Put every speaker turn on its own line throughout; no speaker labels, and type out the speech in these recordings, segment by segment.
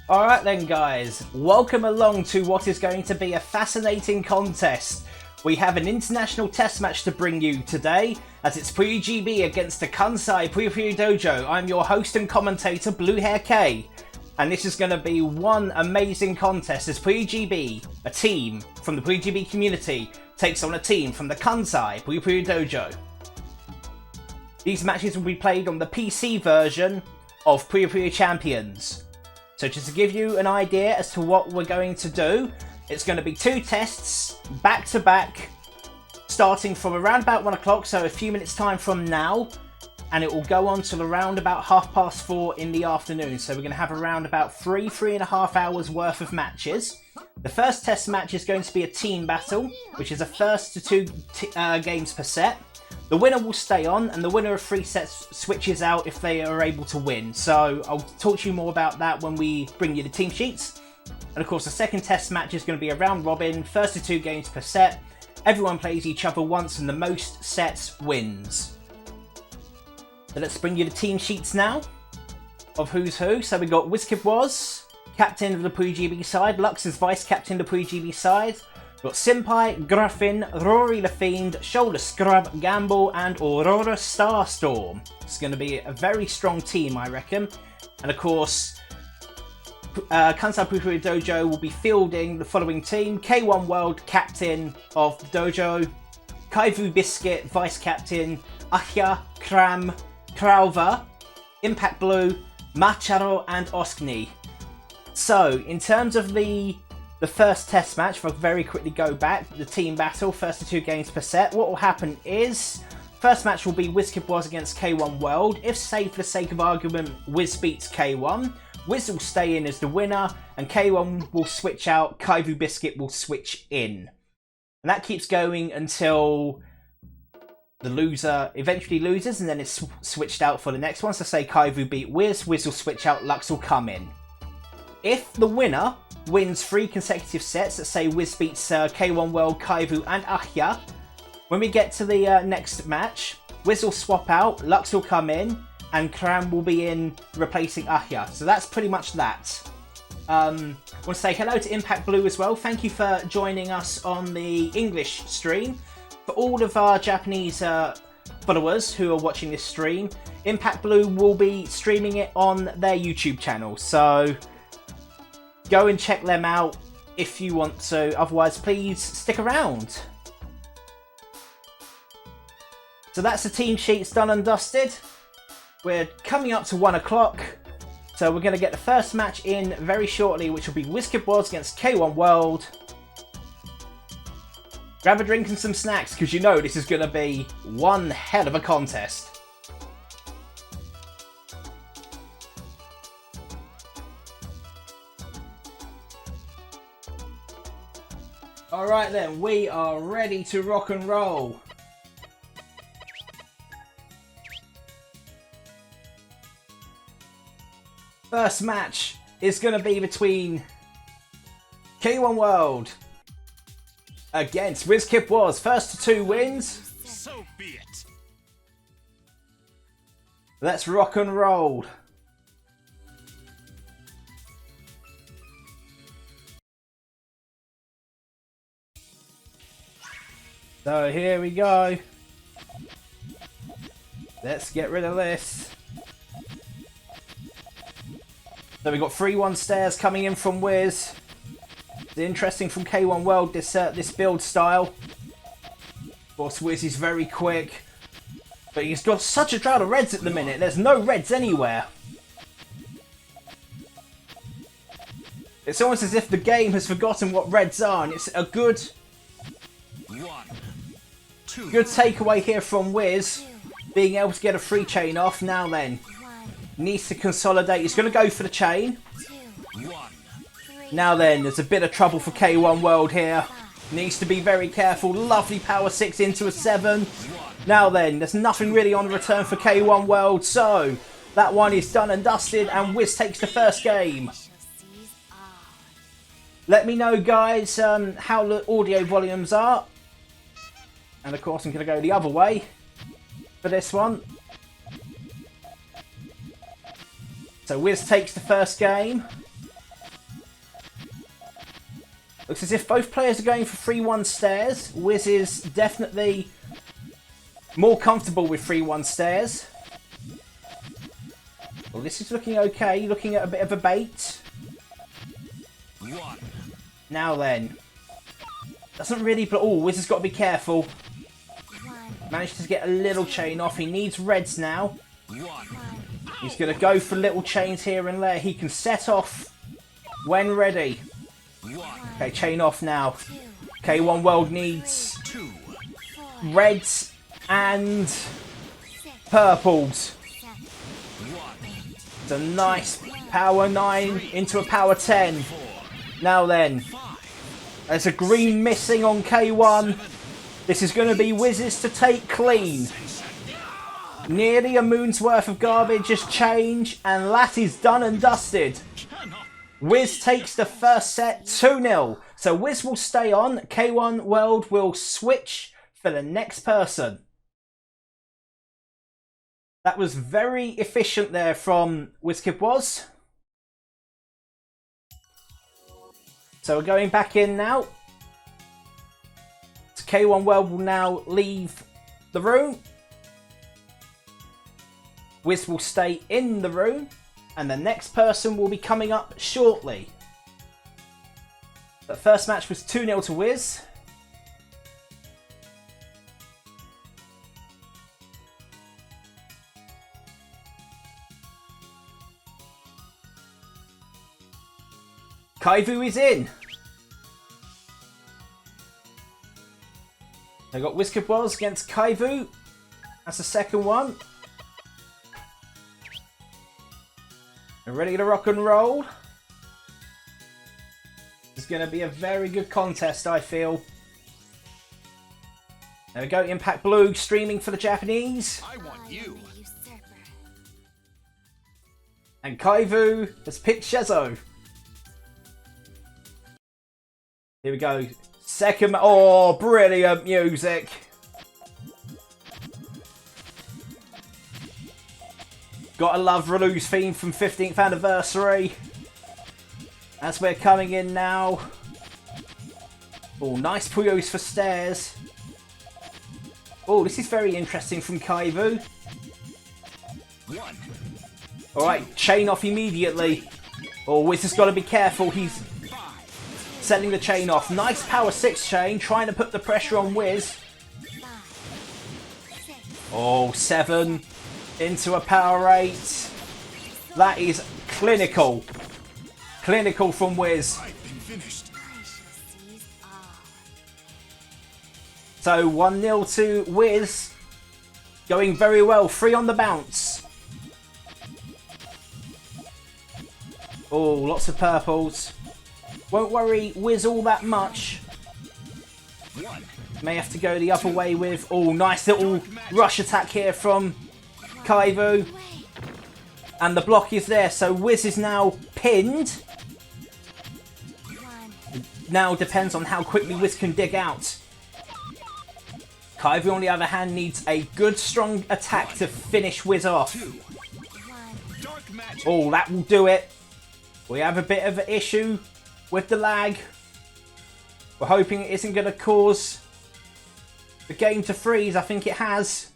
Alright then guys, welcome along to what is going to be a fascinating contest. We have an international test match to bring you today, as it's PuyoGB against the Kansai Puyo Puyo Dojo. I'm your host and commentator, BlueHairKei, and this is going to be one amazing contest as PuyoGB, a team from the PuyoGB community, takes on a team from the Kansai Puyo Puyo Dojo. These matches will be played on the PC version of Puyo Puyo Champions. So just to give you an idea as to what we're going to do, it's going to be two tests back to back, starting from around about 1 o'clock, so a few minutes time from now, and it will go on till around about 4:30 in the afternoon. So we're going to have around about three and a half hours worth of matches. The first test match is going to be a team battle, which is a first to two games per set. The winner will stay on, and the winner of 3 sets switches out if they are able to win. So I'll talk to you more about that when we bring you the team sheets. And of course the second test match is going to be a round robin, first to 2 games per set. Everyone plays each other once and the most sets wins. So let's bring you the team sheets now of who's who. So we got WizKid Was, captain of the PuyoGB side. Lux is vice captain of the PuyoGB side. We've got Senpai, Gruffin, Rory the Fiend, Shoulder Scrub, Gamble, and Aurora Starstorm. It's going to be a very strong team, I reckon. And of course, Kansai Puyo Puyo Dojo will be fielding the following team: K1 World captain of the dojo, Kaivu Biscuit vice captain, Ahya, Kram, Krauva, Impact Blue, Macharo, and Oskni. So, in terms of the first test match, if I very quickly go back, the team battle, first to 2 games per set, what will happen is, first match will be WizKid Was against K1 World. If, say, for the sake of argument, Wiz beats K1, Wiz will stay in as the winner, and K1 will switch out, Kaivu Biscuit will switch in. And that keeps going until the loser eventually loses, and then it's switched out for the next one. So say Kaivu beat Wiz, Wiz will switch out, Lux will come in. If the winner wins 3 consecutive sets, let's say Wiz beats K1 World, Kaivu, and Ahya, when we get to the next match, Wiz will swap out, Lux will come in, and Kram will be in replacing Ahya. So that's pretty much that. I want to say hello to Impact Blue as well. Thank you for joining us on the English stream. For all of our Japanese followers who are watching this stream, Impact Blue will be streaming it on their YouTube channel. So go and check them out if you want to. Otherwise, please stick around. So that's the team sheets done and dusted. We're coming up to 1 o'clock. So we're going to get the first match in very shortly, which will be WizKid Was against K1 World. Grab a drink and some snacks, because you know this is going to be one hell of a contest. Alright then, we are ready to rock and roll. First match is going to be between K1 World against WizKid Was. First to 2 wins.
So be it.
Let's rock and roll. So here we go. Let's get rid of this. So we've got 3-1 stairs coming in from Wiz. It's interesting from K1 World, this build style. Of course, Wiz is very quick, but he's got such a drought of reds at the minute. There's no reds anywhere. It's almost as if the game has forgotten what reds are, and it's a good takeaway here from Wiz, being able to get a free chain off. Now then, needs to consolidate. He's going to go for the chain. Now then, there's a bit of trouble for K1 World here. Needs to be very careful. Lovely power 6 into a 7. Now then, there's nothing really on return for K1 World, so that one is done and dusted, and Wiz takes the first game. Let me know, guys, how the audio volumes are. And of course, I'm going to go the other way for this one. So Wiz takes the first game. Looks as if both players are going for 3-1 stairs. Wiz is definitely more comfortable with 3-1 stairs. Well, this is looking okay. Looking at a bit of a bait. Now then. Doesn't really... Oh, Wiz has got to be careful. Managed to get a little chain off. He needs reds now. He's going to go for little chains here and there. He can set off when ready. Okay, chain off now. K1 World needs reds and purples. It's a nice power 9 into a power 10. Now then, there's a green missing on K1. This is going to be Wiz's to take clean. Nearly a moon's worth of garbage just change, and that is done and dusted. Wiz takes the first set 2-0. So Wiz will stay on. K1 World will switch for the next person. That was very efficient there from WizKid was. So we're going back in now. So K1 World will now leave the room. Wiz will stay in the room. And the next person will be coming up shortly. The first match was 2-0 to Wiz. Kaivu is in. They got WizKid Wells against Kaivu. That's the second one. They're ready to rock and roll. It's going to be a very good contest, I feel. There we go, Impact Blue streaming for the Japanese.
I want you.
And Kaivu has picked Shezo. Here we go. Second. Oh, brilliant music. Gotta love Relu's theme from 15th anniversary. As we're coming in now. Oh, nice Puyos for stairs. Oh, this is very interesting from Kaivu. Alright, chain off immediately. Oh, Wiz has got to be careful. He's setting the chain off. Nice power 6 chain, trying to put the pressure on Wiz. Oh, 7 into a power 8. That is clinical. Clinical from Wiz. So 1-0 to Wiz. Going very well. 3 on the bounce. Oh, lots of purples. Won't worry Wiz all that much. May have to go the other way with... Oh, nice little rush attack here from Kaivu. And the block is there, so Wiz is now pinned. Now depends on how quickly Wiz can dig out. Kaivu, on the other hand, needs a good, strong attack to finish Wiz off. Oh, that will do it. We have a bit of an issue with the lag. We're hoping it isn't going to cause the game to freeze. I think it has.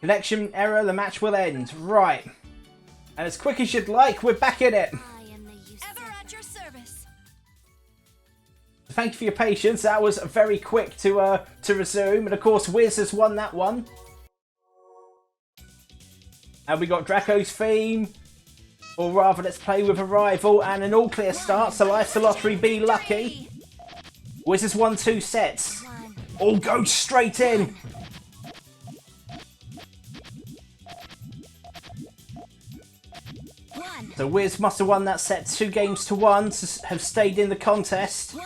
Connection error, the match will end. Right. And as quick as you'd like, we're back in it.
Ever at your service.
Thank you for your patience. That was very quick to resume. And of course, Wiz has won that one. And we got Draco's theme. Or rather, let's play with a rival and an all-clear start. So Life's a Lottery, be lucky. Wiz has won 2 sets. All go straight in. So Wiz must have won that set 2 games to 1 to have stayed in the contest.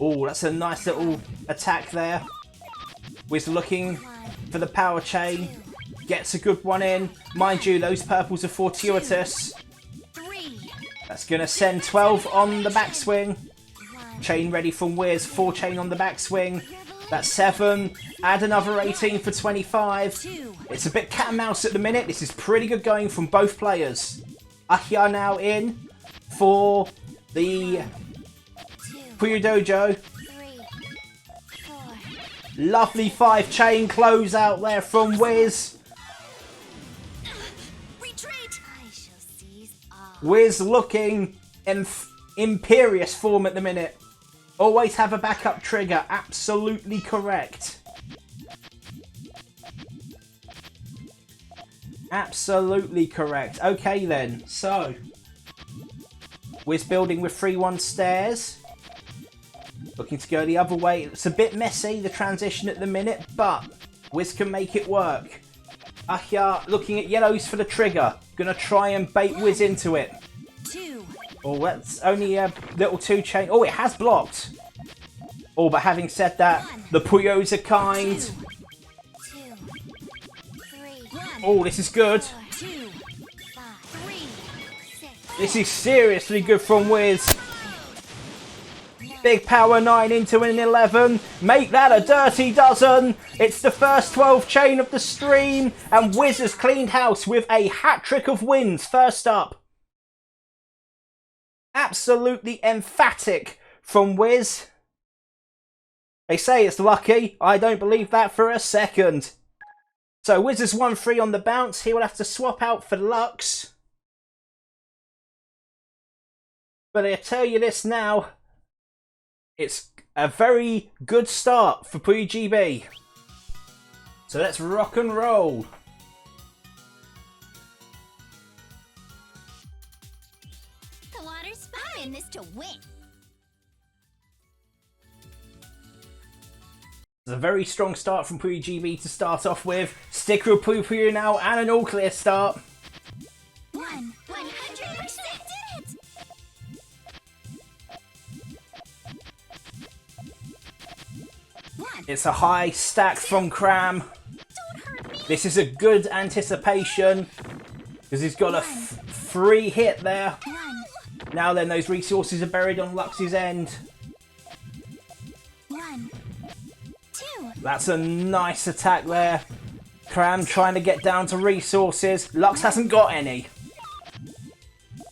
Oh, that's a nice little attack there. Wiz looking for the power chain. Gets a good one in. Mind you, those purples are fortuitous. That's going to send 12 on the backswing. Chain ready from Wiz. 4 chain on the backswing. That's 7. Add another 18 for 25. It's a bit cat and mouse at the minute. This is pretty good going from both players. Ahia now in for the Puyo Dojo.
3, 4.
Lovely 5 chain close out there from Wiz.
Retreat! I shall seize all.
Wiz looking in imperious form at the minute. Always have a backup trigger. Absolutely correct. Absolutely correct. Okay then, so Wiz building with 3-1 stairs. Looking to go the other way. It's a bit messy, the transition at the minute, but Wiz can make it work. Ahya looking at yellows for the trigger. Gonna try and bait Wiz into it.
2.
Oh, that's only a little 2 chain. Oh, it has blocked. Oh, but having said that, the Puyos are kind.
2, 3, 1.
Oh, this is good.
2, 5, 3, 6.
This is seriously good from Wiz. Big power 9 into an 11. Make that a dirty dozen. It's the first 12 chain of the stream. And Wiz has cleaned house with a hat-trick of wins. First up. Absolutely emphatic from Wiz. They say it's lucky. I don't believe that for a second. So Wiz has won 3 on the bounce. He will have to swap out for Lux. But I tell you this now. It's a very good start for PuyoGB. So let's rock and roll.
The water's fine. I'm in this to win.
It's a very strong start from PuyoGB to start off with. Sticker of Puyo Puyo now and an all clear start.
100% did it!
It's a high stack from Cram.
Don't hurt me!
This is a good anticipation because he's got a free hit there.
1,
Now then, those resources are buried on Lux's end.
1, 2.
That's a nice attack there. Cram trying to get down to resources. Lux hasn't got any.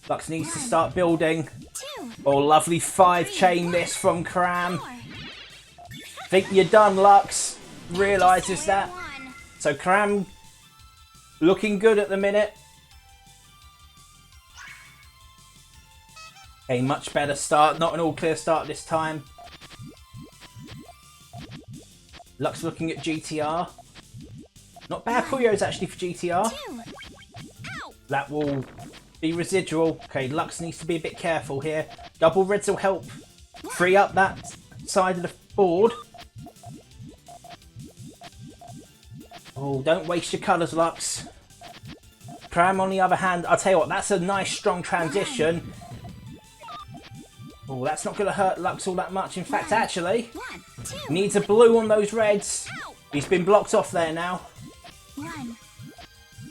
Lux needs to start building.
2,
Oh, lovely 5 chain miss from Cram.
4.
Think you're done, Lux. Realises that.
1.
So Cram looking good at the minute. A much better start. Not an all clear start this time. Lux looking at GTR. Not bad Puyos actually for GTR.
2. Ow!
That will be residual. Okay, Lux needs to be a bit careful here. Double reds will help free up that side of the board. Oh, don't waste your colours, Lux. Cram, on the other hand, I'll tell you what, that's a nice strong transition. Oh, that's not going to hurt Lux all that much. In fact, actually,
1, 2.
needs a blue on those reds.
Ow!
He's been blocked off there now.
1.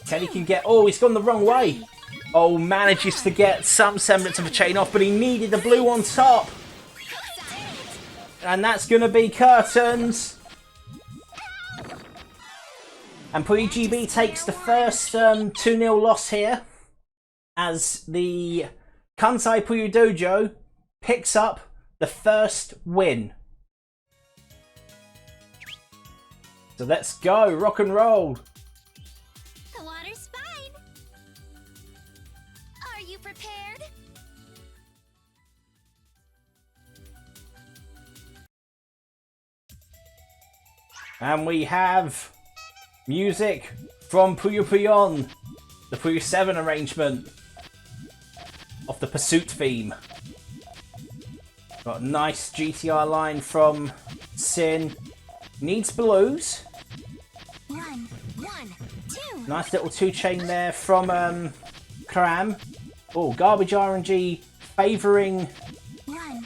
Teddy can get... Oh, he's gone the wrong way. Oh, manages to get some semblance of a chain off, but he needed the blue on top. And that's going to be curtains. And PuyoGB takes the first 2-0 loss here as the Kansai Puyo Dojo picks up the first win. So let's go, rock and roll.
The water's fine. Are you prepared?
And we have music from Puyo Puyon, the Puyo 7 arrangement of the Pursuit theme. Got a nice GTR line from Sin. Needs blues.
1, 1, 2.
Nice little 2 chain there from Cram. Oh, garbage RNG favouring.
1,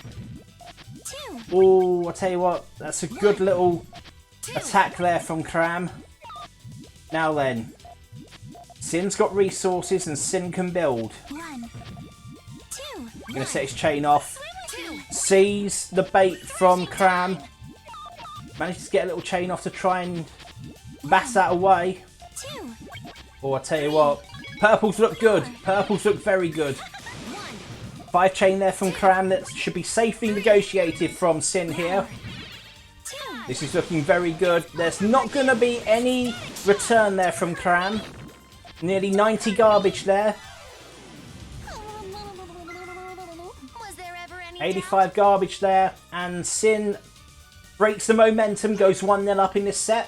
2.
Oh, I'll tell you what, that's a good little
2.
attack there from Cram. Now then, Sin's got resources and Sin can build.
1, 2.
Gonna set his chain off.
2.
Sees the bait from Cram. Manages to get a little chain off to try and bash that away.
2.
Oh, I tell you what, purples look good. Purples look very good.
1.
5 chain there from Kram that should be safely negotiated from Sin here. This is looking very good. There's not going to be any return there from Kram. Nearly 90 garbage there. 85 garbage there. And Sin breaks the momentum, goes 1-0 up in this set.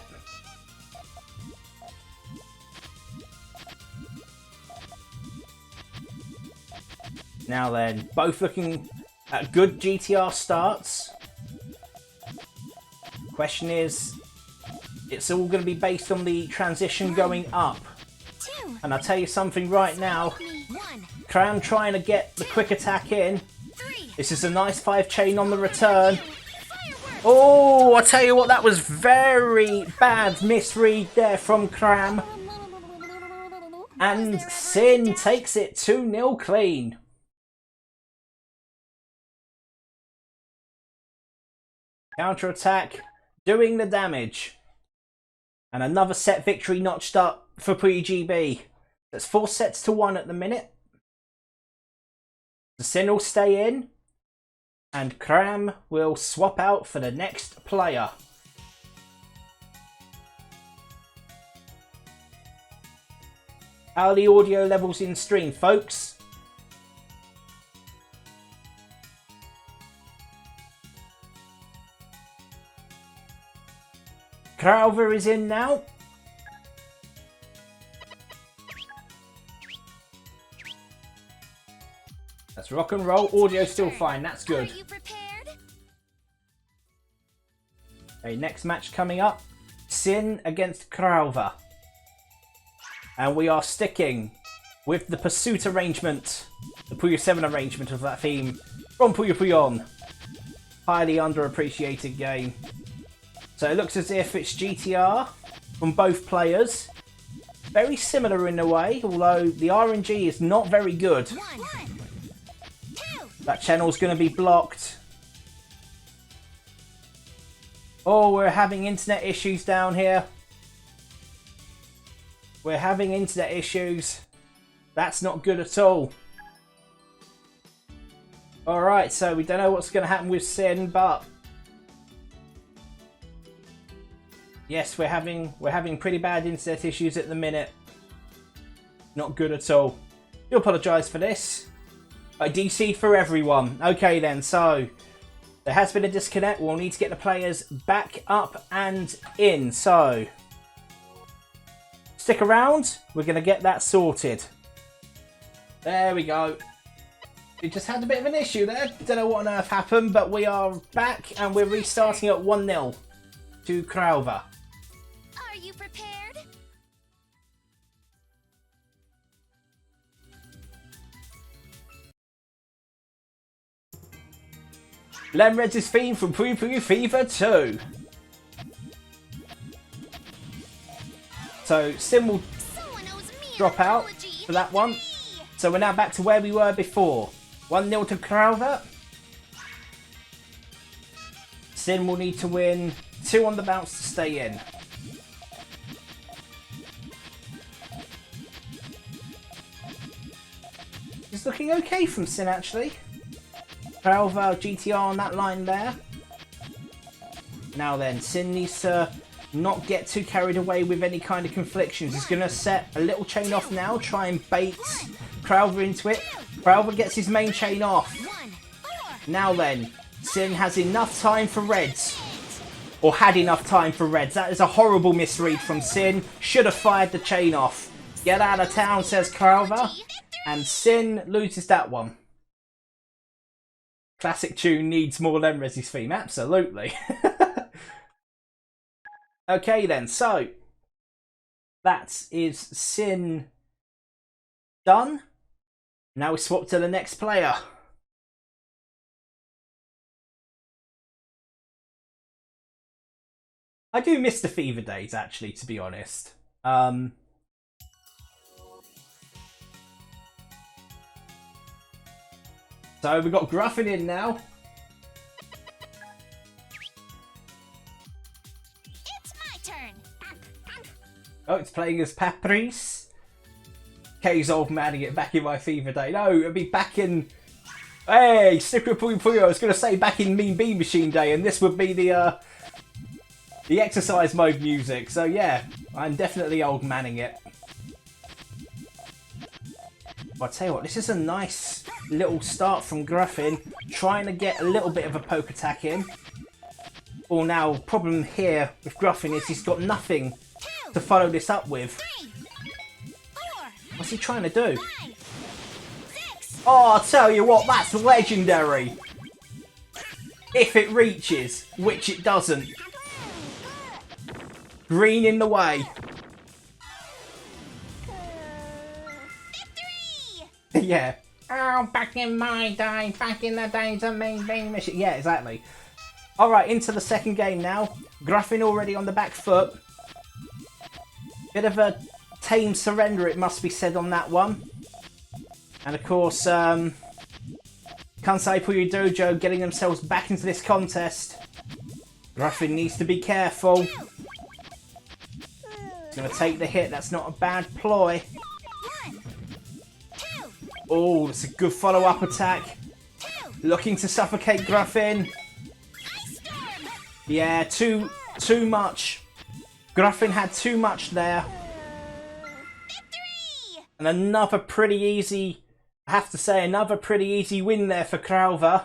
Now then, both looking at good GTR starts. Question is, it's all going to be based on the transition going up. And I'll tell you something right now. Kram trying to get the quick attack in. This is a nice 5 chain on the return. Oh, I tell you what, that was very bad misread there from Kram. And Sin takes it 2-0 clean. Counter attack, doing the damage. And another set victory notched up for PuyoGB. That's 4 sets to 1 at the minute. The Sin will stay in. And Kram will swap out for the next player. How are the audio levels in stream, folks? Crowver is in now. Let's rock and roll. Audio's still fine. That's good. Okay, next match coming up. Sin against Crowver. And we are sticking with the Pursuit arrangement. The Puyo 7 arrangement of that theme from Puyo Puyon. Highly underappreciated game. So it looks as if it's GTR from both players. Very similar in a way, although the RNG is not very good. That channel's going to be blocked. Oh, we're having internet issues down here. We're having internet issues. That's not good at all. Alright, so we don't know what's going to happen with Sin, but yes, we're having pretty bad internet issues at the minute. Not good at all. Do apologise for this. I DC'd for everyone. Okay then, so there has been a disconnect. We'll need to get the players back up and in. So stick around. We're going to get that sorted. There we go. We just had a bit of an issue there. Don't know what on earth happened, but we are back and we're restarting at 1-0 to Crowver.
Are you prepared?
Lemred's theme from Puyo Puyo Fever 2. So Sim will drop out for that one. So we're now back to where we were before. 1-0 to Crowver. Sin will need to win 2 on the bounce to stay in. It's looking okay from Sin actually. Crowver GTR on that line there. Now then, Sin needs to not get too carried away with any kind of conflictions. He's going to set a little chain off now, try and bait Crowver into it. Crowver gets his main chain off. Now then, Sin has enough time for reds. Or had enough time for reds. That is a horrible misread from Sin. Should have fired the chain off. Get out of town, says Crowver. And Sin loses that one. Classic tune needs more Lemres's theme. Absolutely. Okay then, so that is Sin done. Now we swap to the next player. I do miss the Fever days actually, to be honest. So we've got Gruffin in now.
It's my turn.
Oh, it's playing as Paprice. Kei's old man to get back in my Fever day. No, it'll be back in Hey, stick with Puyo Puyo. I was going to say back in Mean Bean Machine Day, and this would be the exercise mode music. So yeah, I'm definitely old manning it. But I'll tell you what, this is a nice little start from Gruffin, trying to get a little bit of a poke attack in. Well, now, problem here with Gruffin is he's got nothing to follow this up with. What's he trying to do? Oh, I'll tell you what, that's legendary. If it reaches, which it doesn't. Green in the way. Yeah. Oh, back in my day, back in the days of Mean Bean Machine. Yeah, exactly. Alright, into the second game now. Gruffin already on the back foot. Bit of a tame surrender, it must be said, on that one. And of course, Kansai Puyo Dojo getting themselves back into this contest. Gruffin needs to be careful. He's going to take the hit, that's not a bad ploy. Oh, that's a good follow-up attack. Looking to suffocate Gruffin. Yeah, too much. Gruffin had too much there. And another pretty easy, I have to say, another pretty easy win there for Crowther.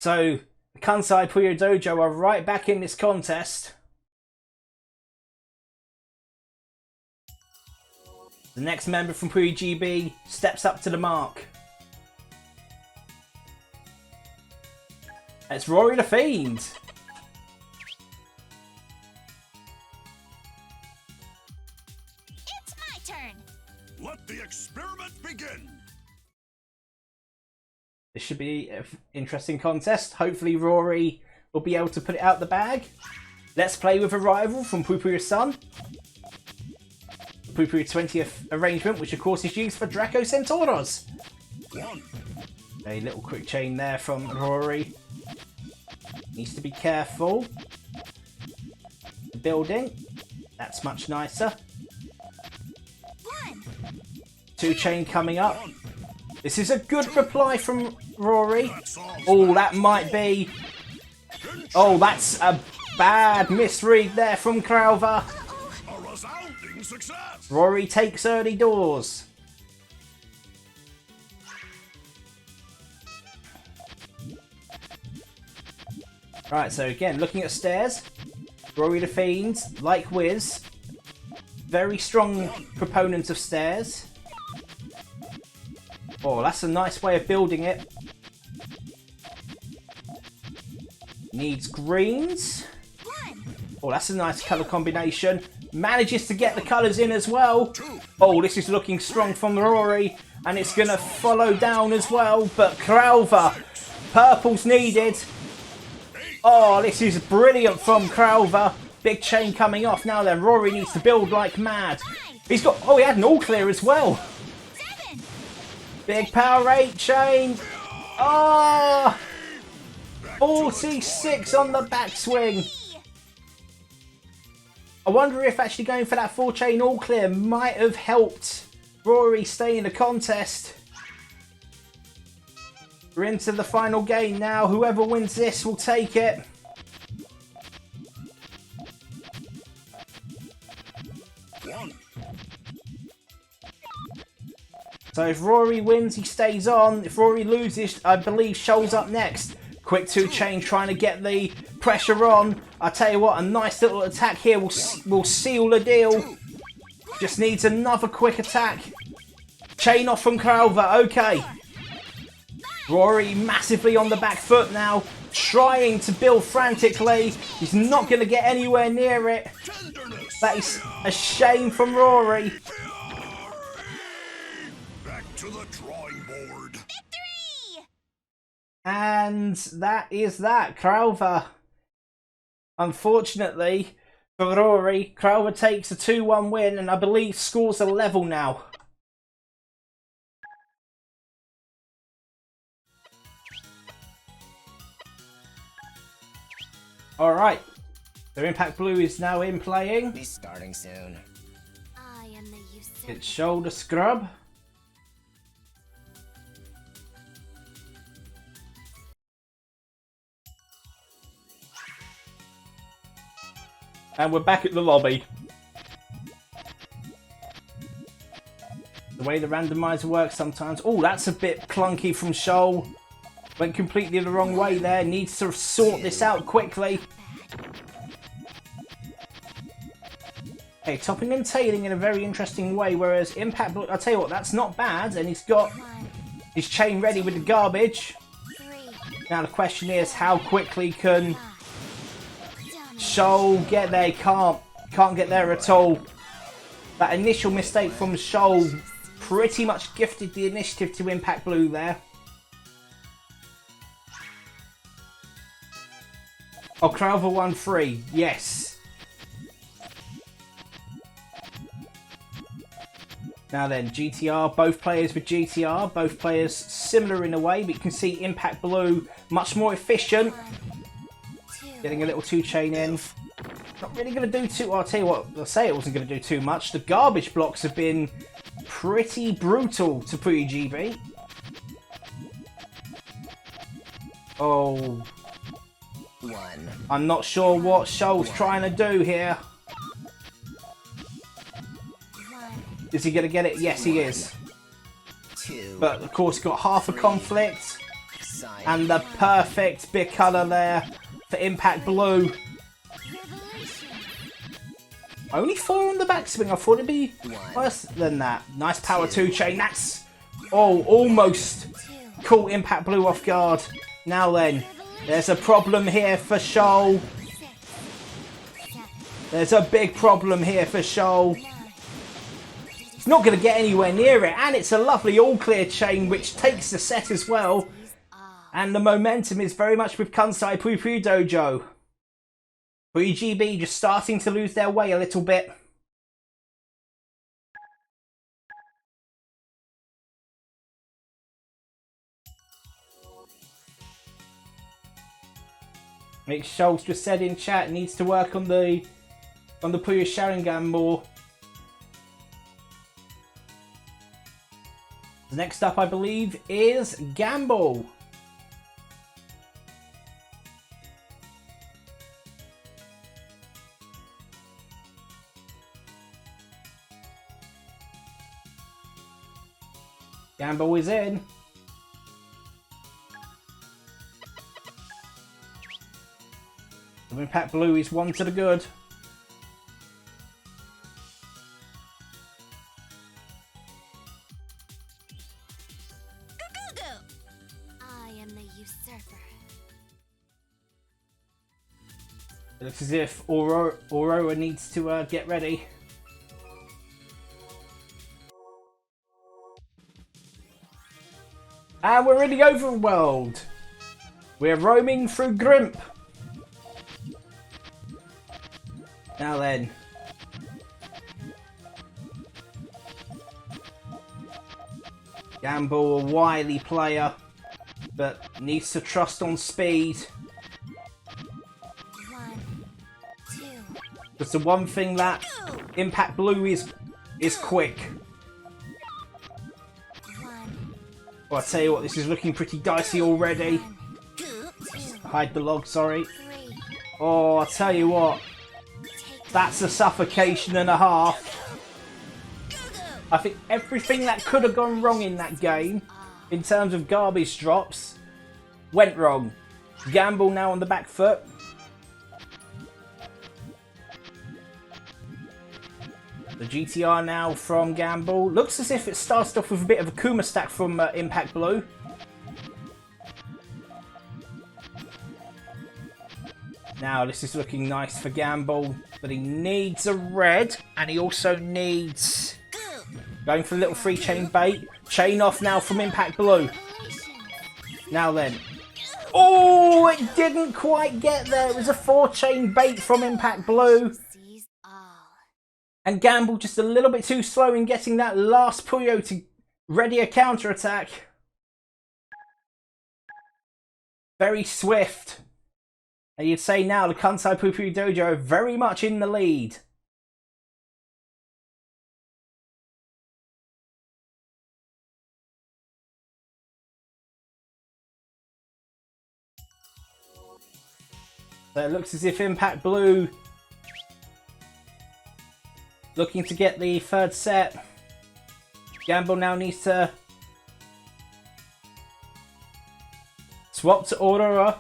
So, the Kansai Puyo Dojo are right back in this contest. The next member from PuyoGB steps up to the mark. It's Rory the Fiend.
It's my turn.
Let the experiment begin.
This should be an interesting contest. Hopefully Rory will be able to put it out the bag. Let's play with a rival from Puyo Puyo's son. Puyo Puyo 20th arrangement, which of course is used for Draco Centauros. A little quick chain there from Rory. Needs to be careful. The building. That's much nicer. 2 chain coming up. This is a good reply from Rory. Oh, that might be... Oh, that's a bad misread there from Crowther. Rory takes early doors. Right, so again, looking at stairs. Rory the Fiend, like Wiz, very strong proponent of stairs. Oh, that's a nice way of building it. Needs greens. Oh, that's a nice colour combination. Manages to get the colours in as well. Oh, this is looking strong from Rory. And it's going to follow down as well. But Crowther, purple's needed. Oh, this is brilliant from Crowther. Big chain coming off now then. Rory needs to build like mad. He's got... Oh, he had an all clear as well. Big power 8 chain. Oh! 46 on the backswing. I wonder if actually going for that 4 chain all clear might have helped Rory stay in the contest. We're into the final game now. Whoever wins this will take it. So if Rory wins, he stays on. If Rory loses, I believe Shoal's up next. Quick 2 chain trying to get the pressure on. I tell you what, a nice little attack here will seal the deal. Just needs another quick attack. Chain off from Crowther. Okay. Rory massively on the back foot now, trying to build frantically. He's not going to get anywhere near it. That is a shame from Rory.
Back to the drawing board.
Victory!
And that is that. Crowther. Unfortunately for Rory, Crowther takes a 2-1 win and I believe scores are level now. Alright, so Impact Blue is now in playing.
Be starting soon.
I am the usurper.
It's shoulder scrub. And we're back at the lobby. The way the randomizer works sometimes. Oh, that's a bit clunky from Shoal. Went completely the wrong way there. Needs to sort this out quickly. Okay, topping and tailing in a very interesting way, whereas Impact Blue, I'll tell you what, that's not bad, and he's got his chain ready with the garbage. Now the question is, how quickly can Shoal get there? Can't get there at all. That initial mistake from Shoal pretty much gifted the initiative to Impact Blue there. Oh, Crowther 1-3, yes. Now then, GTR, both players with GTR, both players similar in a way, but you can see Impact Blue much more efficient. Getting a little 2-chain in. Not really going to do too... Well, I'll tell you what, I'll say it wasn't going to do too much. The garbage blocks have been pretty brutal to PuyoGB. Oh. I'm not sure what Shoal's trying to do here. Is he going to get it? Yes, he is. But, of course, got half a conflict. And the perfect big colour there for Impact Blue. Only 4 on the backswing. I thought it'd be worse than that. Nice power 2-chain. That's... Oh, almost caught Impact Blue off guard. Now then, there's a problem here for Shoal. There's a big problem here for Shoal. He's not going to get anywhere near it. And it's a lovely all-clear chain, which takes the set as well. And the momentum is very much with Kansai Puyo Puyo Dojo. PuyoGB just starting to lose their way a little bit. Mick Schultz just said in chat needs to work on the Puyo Sharingan more. Next up, I believe, is Gamble. Gamble is in. Impact Blue is 1 to the good.
I am the usurper.
It looks as if Aurora needs to get ready. And we're in the overworld. We're roaming through Grimp. Now then. Gamble, a wily player, but needs to trust on speed.
1, 2.
That's the one thing that Impact Blue is quick.
1,
Well, I tell you what, this is looking pretty dicey already.
2,
Hide the log, sorry.
3.
Oh, I tell you what, that's a suffocation and a half. I think everything that could have gone wrong in that game, in terms of garbage drops, went wrong. Gamble now on the back foot. The GTR now from Gamble. Looks as if it started off with a bit of a Kuma stack from Impact Blue. Now this is looking nice for Gamble, but he needs a red, and he also needs... Going for a little 3-chain bait. Chain off now from Impact Blue. Now then. Oh, it didn't quite get there. It was a 4-chain bait from Impact Blue. And Gamble just a little bit too slow in getting that last Puyo to ready a counter-attack. Very swift. And you'd say now the Kansai Puyo Puyo Dojo are very much in the lead. So it looks as if Impact Blue looking to get the third set. Gamble now needs to swap to Aurora.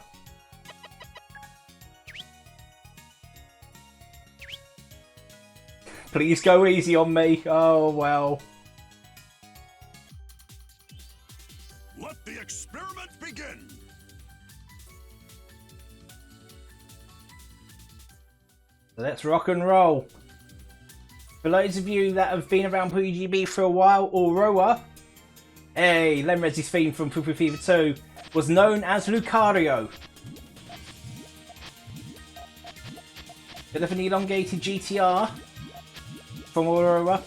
Please go easy on me. Oh, well.
Let the experiment begin.
Let's rock and roll. For those of you that have been around PuyoGB for a while, Aurora, hey, Lemrez's theme from Puyo Puyo Fever 2, was known as Lucario. Bit of an elongated GTR from Aurora.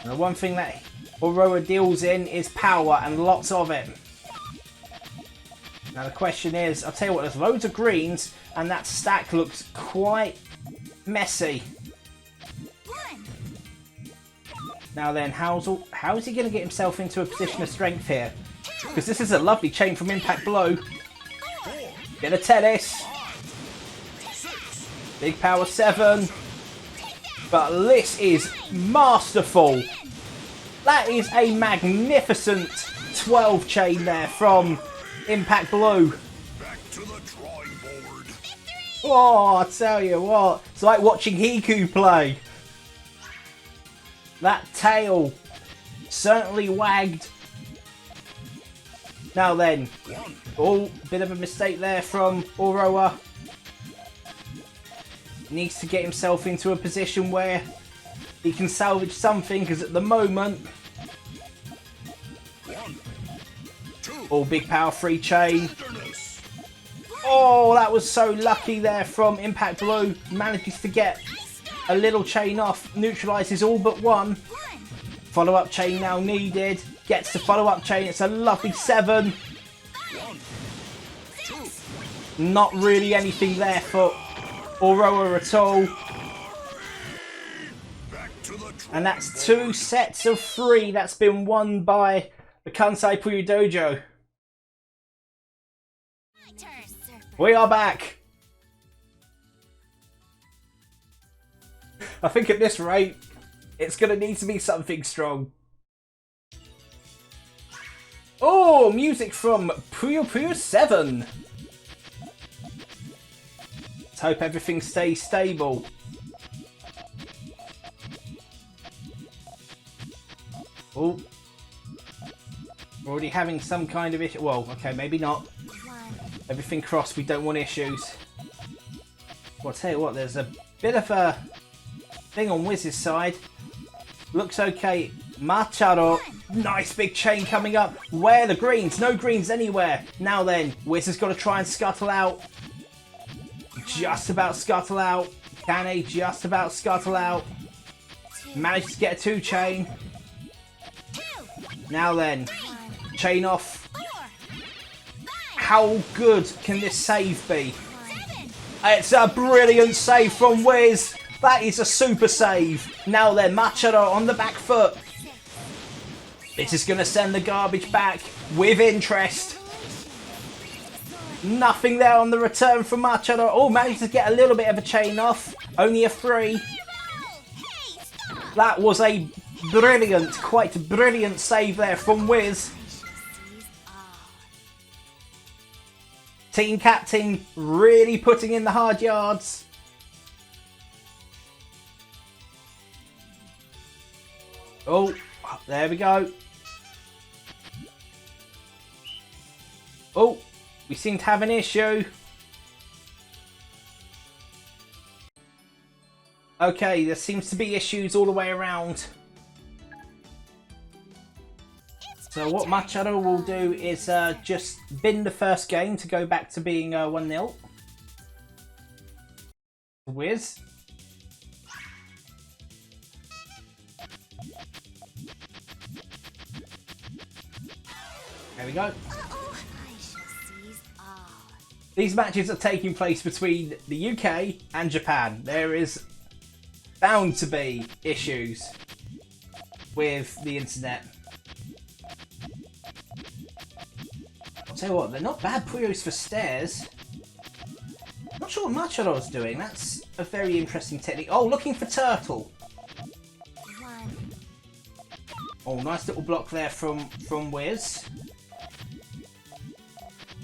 And the one thing that Aurora deals in is power, and lots of it. Now the question is, I'll tell you what, there's loads of greens, and that stack looks quite messy. Now then, how is he going to get himself into a position of strength here? Because this is a lovely chain from Impact Blow. Get a tennis. Big power 7. But this is masterful. That is a magnificent 12 chain there from Impact Blue.
Back to the drawing board.
Oh, I tell you what, it's like watching Hiku play. That tail certainly wagged. Now then, oh, bit of a mistake there from Aurora. Needs to get himself into a position where he can salvage something, because at the moment, oh, big power 3 chain. Oh, that was so lucky there from Impact Blue. Manages to get a little chain off. Neutralises all but one. Follow-up chain now needed. Gets the follow-up chain. It's a lovely 7. Not really anything there for Aurora at all. And that's 2 sets of 3 that's been won by the Kansai Puyo Dojo. We are back. I think at this rate, it's going to need to be something strong. Oh, music from Puyo Puyo 7. Let's hope everything stays stable. Oh. We're already having some kind of issue. Well, okay, maybe not. Everything crossed, we don't want issues. Well, I'll tell you what, there's a bit of a thing on Wiz's side. Looks okay. Machado, nice big chain coming up. Where are the greens? No greens anywhere. Now then, Wiz has got to try and scuttle out. Just about scuttle out. Can he just about scuttle out? Managed to get a 2 chain. Now then, chain off. How good can this save be? It's a brilliant save from Wiz. That is a super save. Now then, Machado on the back foot. This is going to send the garbage back with interest. Nothing there on the return from Machado. Oh, managed to get a little bit of a chain off. Only a 3. That was a brilliant, quite brilliant save there from Wiz. Team captain really putting in the hard yards. Oh, there we go. Oh, we seem to have an issue. Okay, there seems to be issues all the way around. So what Machado will do is just bin the first game to go back to being 1-0. Wiz. There we go. These matches are taking place between the UK and Japan. There is bound to be issues with the internet. I'll tell you what, they're not bad Puyos for stairs. Not sure what Machado's doing. That's a very interesting technique. Oh, looking for turtle. Oh, nice little block there from Wiz.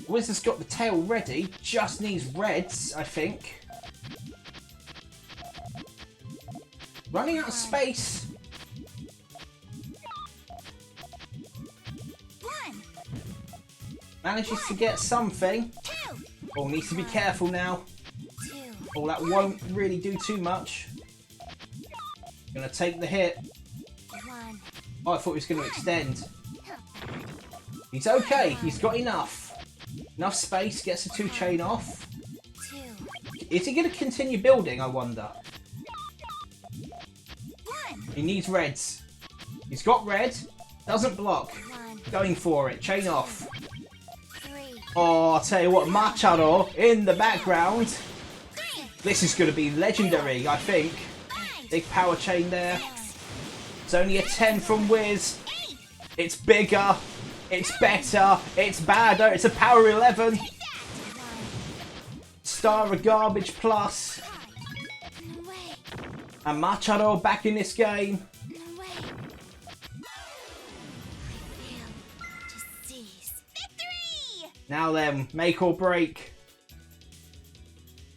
Wiz has got the tail ready, just needs reds, I think. Running out of space. Manages to get something. Oh, needs to be careful now. Oh, that won't really do too much. Gonna take the hit. Oh, I thought he was going to extend. He's okay. He's got enough. Enough space. Gets the 2 chain off. Is he going to continue building, I wonder? He needs reds. He's got red. Doesn't block. Going for it. Chain off. Oh, I'll tell you what. Machado in the background. This is going to be legendary, I think. Big power chain there. It's only a 10 from Wiz. It's bigger. It's better. It's badder. It's a power 11. Star of Garbage Plus. And Machado back in this game. Now then, make or break.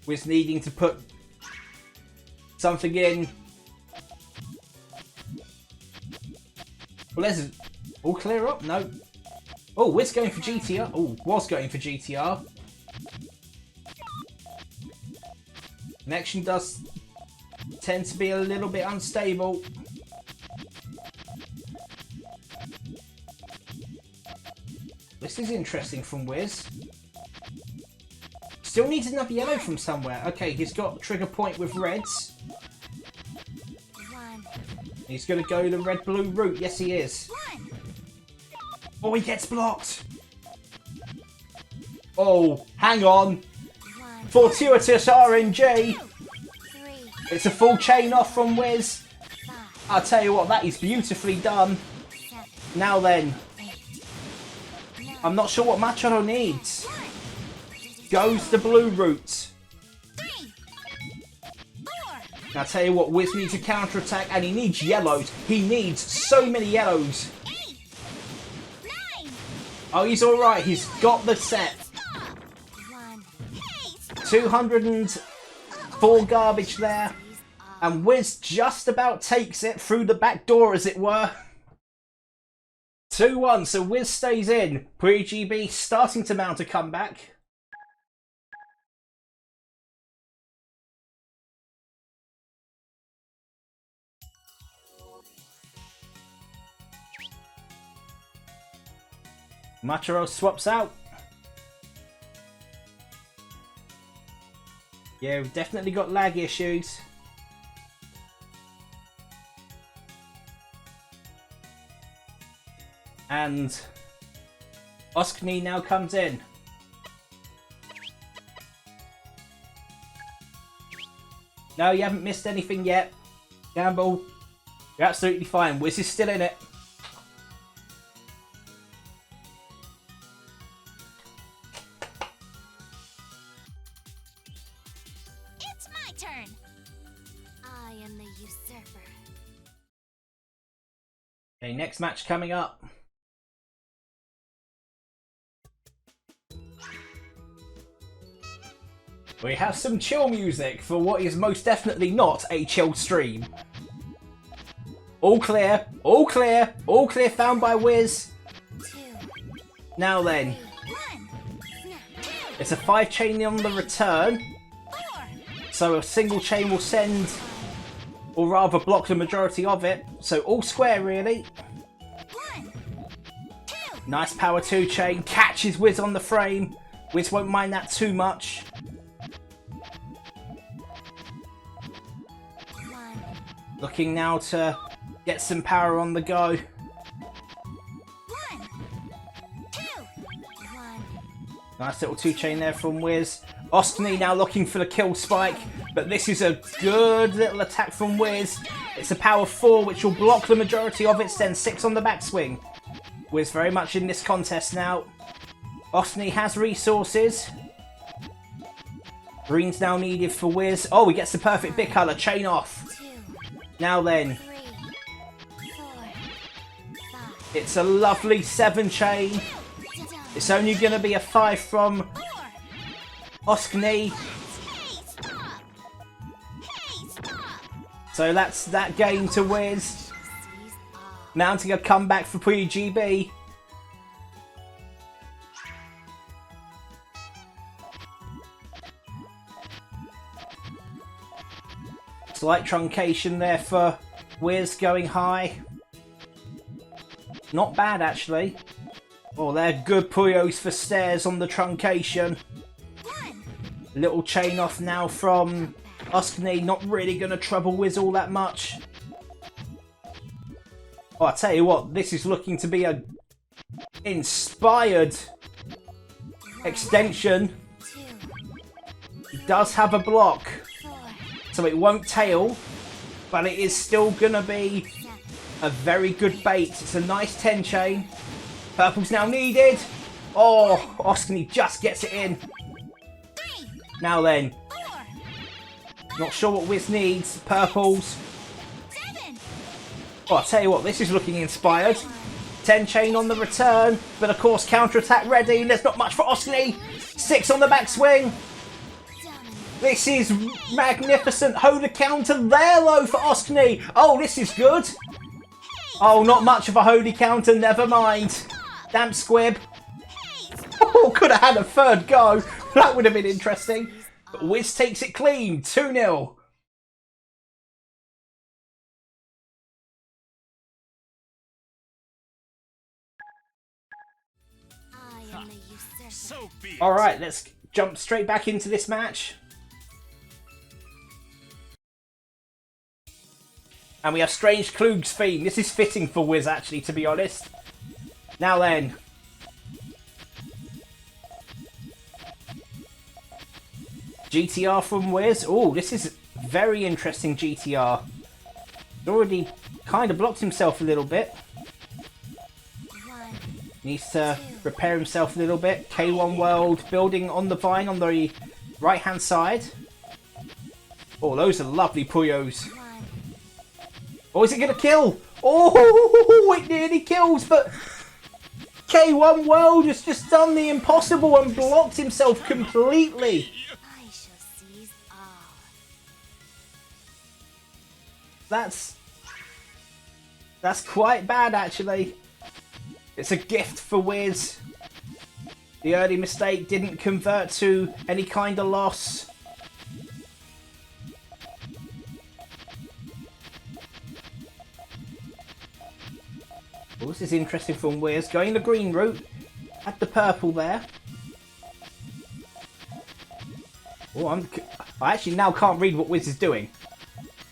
Wiz needing to put something in. Well, there's all clear up. No. Oh, Wiz going for GTR. Oh, was going for GTR. Connection does tend to be a little bit unstable. This is interesting from Wiz. Still needs another yellow from somewhere. Okay, he's got trigger point with reds. He's going to go the red-blue route. Yes, he is. Oh, he gets blocked. Oh, hang on. Fortuitous RNG. It's a full chain off from Wiz. I'll tell you what, that is beautifully done. Now then. I'm not sure what Machado needs. Goes the blue route. I'll tell you what, Wiz needs a counter-attack and he needs yellows. He needs so many yellows. Oh, he's alright. He's got the set. 204 garbage there. And Wiz just about takes it through the back door, as it were. 2-1, so Wiz stays in. PuyoGB starting to mount a comeback. Machado swaps out. Yeah, we've definitely got lag issues. And Oskni now comes in. No, you haven't missed anything yet. Gamble. You're absolutely fine. Wiz is still in it.
It's my turn. I am the usurper.
Okay, next match coming up. We have some chill music for what is most definitely not a chill stream. All clear, all clear, all clear found by Wiz. Now then, it's a 5 chain on the return. So a single chain will send, or rather block the majority of it. So all square really. Nice power 2 chain, catches Wiz on the frame. Wiz won't mind that too much. Looking now to get some power on the go. Nice little 2 chain there from Wiz. Oskni now looking for the kill spike, but this is a good little attack from Wiz. It's a power 4 which will block the majority of it, send 6 on the backswing. Wiz very much in this contest now. Oskni has resources. Green's now needed for Wiz. Oh, he gets the perfect big colour. Chain off.
2,
Now then,
3, 4, 5.
it's a lovely 7 chain. It's only going to be a 5 from
4.
Oskni.
Hey, stop! Hey, stop!
So that's that game to Wiz.
Seize all.
Mounting a comeback for PuyoGB. Slight truncation there for Wiz going high. Not bad actually. Oh, they're good Puyos for stairs on the truncation.
1.
Little chain off now from Oskni. Not really going to trouble Wiz all that much. Oh, I tell you what, this is looking to be a inspired extension.
2,
It does have a block,
4,
so it won't tail, but it is still gonna be
7.
a very good bait. It's a nice 10 chain. Purple's now needed. Oh, Oskni just gets it in.
3,
Now then,
4,
not sure what Wiz needs. Purples.
7.
Oh, I tell you what, this is looking inspired. 10 chain on the return, but of course counter-attack ready. There's not much for Oskni. 6 on the backswing. This is magnificent. Hold a counter there though for Oskni. Oh, this is good. Oh, not much of a holy counter. Never mind. Damn squib. Oh, could have had a third go. That would have been interesting. But Wiz takes it clean. 2-0.
I am the usurper.
So be it.
Alright, let's jump straight back into this match. And we have Strange Klug's theme. This is fitting for Wiz, actually, to be honest. Now then. GTR from Wiz. Oh, this is very interesting GTR. He's already kind of blocked himself a little bit.
1,
Needs to repair himself a little bit. K1 World building on the vine on the right hand side. Oh, those are lovely Puyos.
1.
Oh, is it going to kill? Oh, it nearly kills, but K1 World has just done the impossible and blocked himself completely.
I shall seize all.
That's quite bad, actually. It's a gift for Wiz. The early mistake didn't convert to any kind of loss. Oh, this is interesting from Wiz. Going the green route. Had the purple there. Oh, I actually now can't read what Wiz is doing.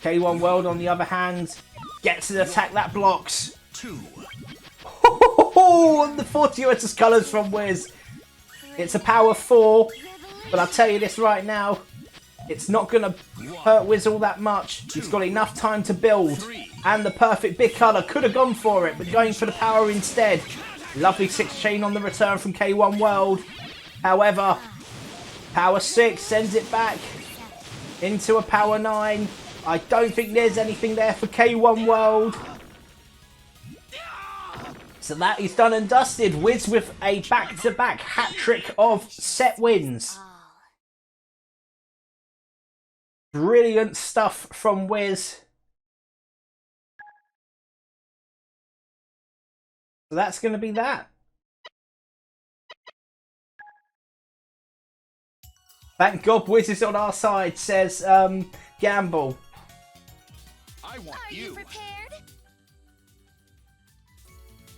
K1 World, on the other hand, gets an attack that blocks.
2.
Oh, and the fortuitous colours from Wiz. It's a power 4, but I'll tell you this right now. It's not going to hurt Wiz all that much. He's got enough time to build. And the perfect big colour. Could have gone for it, but going for the power instead. Lovely 6 chain on the return from K1 World. However, power 6 sends it back into a power 9. I don't think there's anything there for K1 World. So that is done and dusted. Wiz with a back-to-back hat-trick of set wins.
All.
Brilliant stuff from Wiz. So that's going to be that. Thank God Wiz is on our side, says Gamble.
I want
Are you
you.
prepared?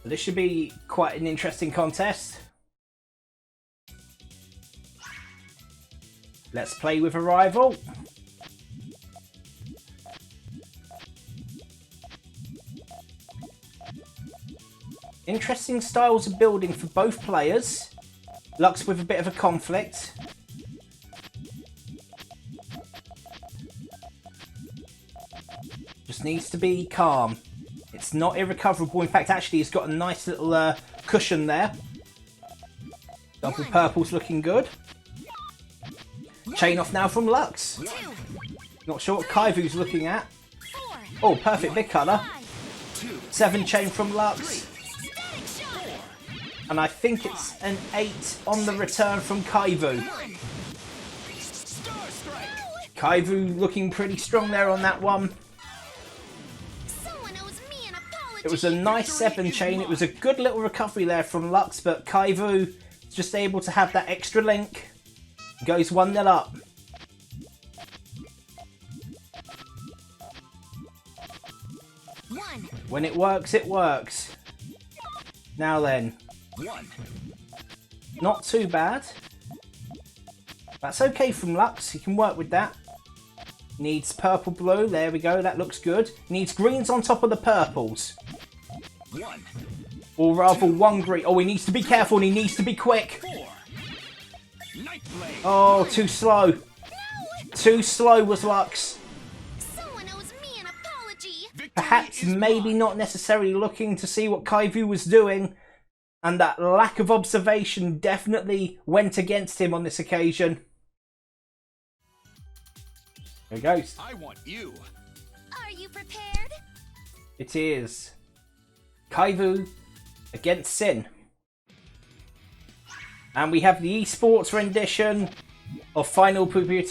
This should be quite an interesting contest. Let's play with a rival. Interesting styles of building for both players. Lux with a bit of a conflict. Just needs to be calm. It's not irrecoverable. In fact, actually, it's got a nice little cushion there. Double purple's looking good. Chain off now from Lux.
2,
Not sure what Kaivu's looking at.
4,
Oh, perfect big colour.
5,
7 chain from Lux.
static shock.
And I think it's an 8 on the return from Kaivu.
1.
Star Strike.
Kaivu looking pretty strong there on that one.
Someone owes me an apology.
It was a nice 7 chain. It was a good little recovery there from Lux, but Kaivu is just able to have that extra link. Goes 1-0 up. When it works, it works. Now then,
1.
not too bad. That's okay from Lux. He can work with that. Needs purple blue. There we go. That looks good. Needs greens on top of the purples.
1.
Or rather, 1 green. Oh, he needs to be careful and he needs to be quick.
4. Night Blade.
Oh, too slow. Too slow was Lux.
Someone owes me an apology.
Victory
Perhaps
is
maybe
mine.
not necessarily looking to see what Kaivu was doing. And that lack of observation definitely went against him on this occasion. There he goes.
I want you.
Are you prepared?
It is Kaivu against Sin. And we have the esports rendition of Final Puyo Puyo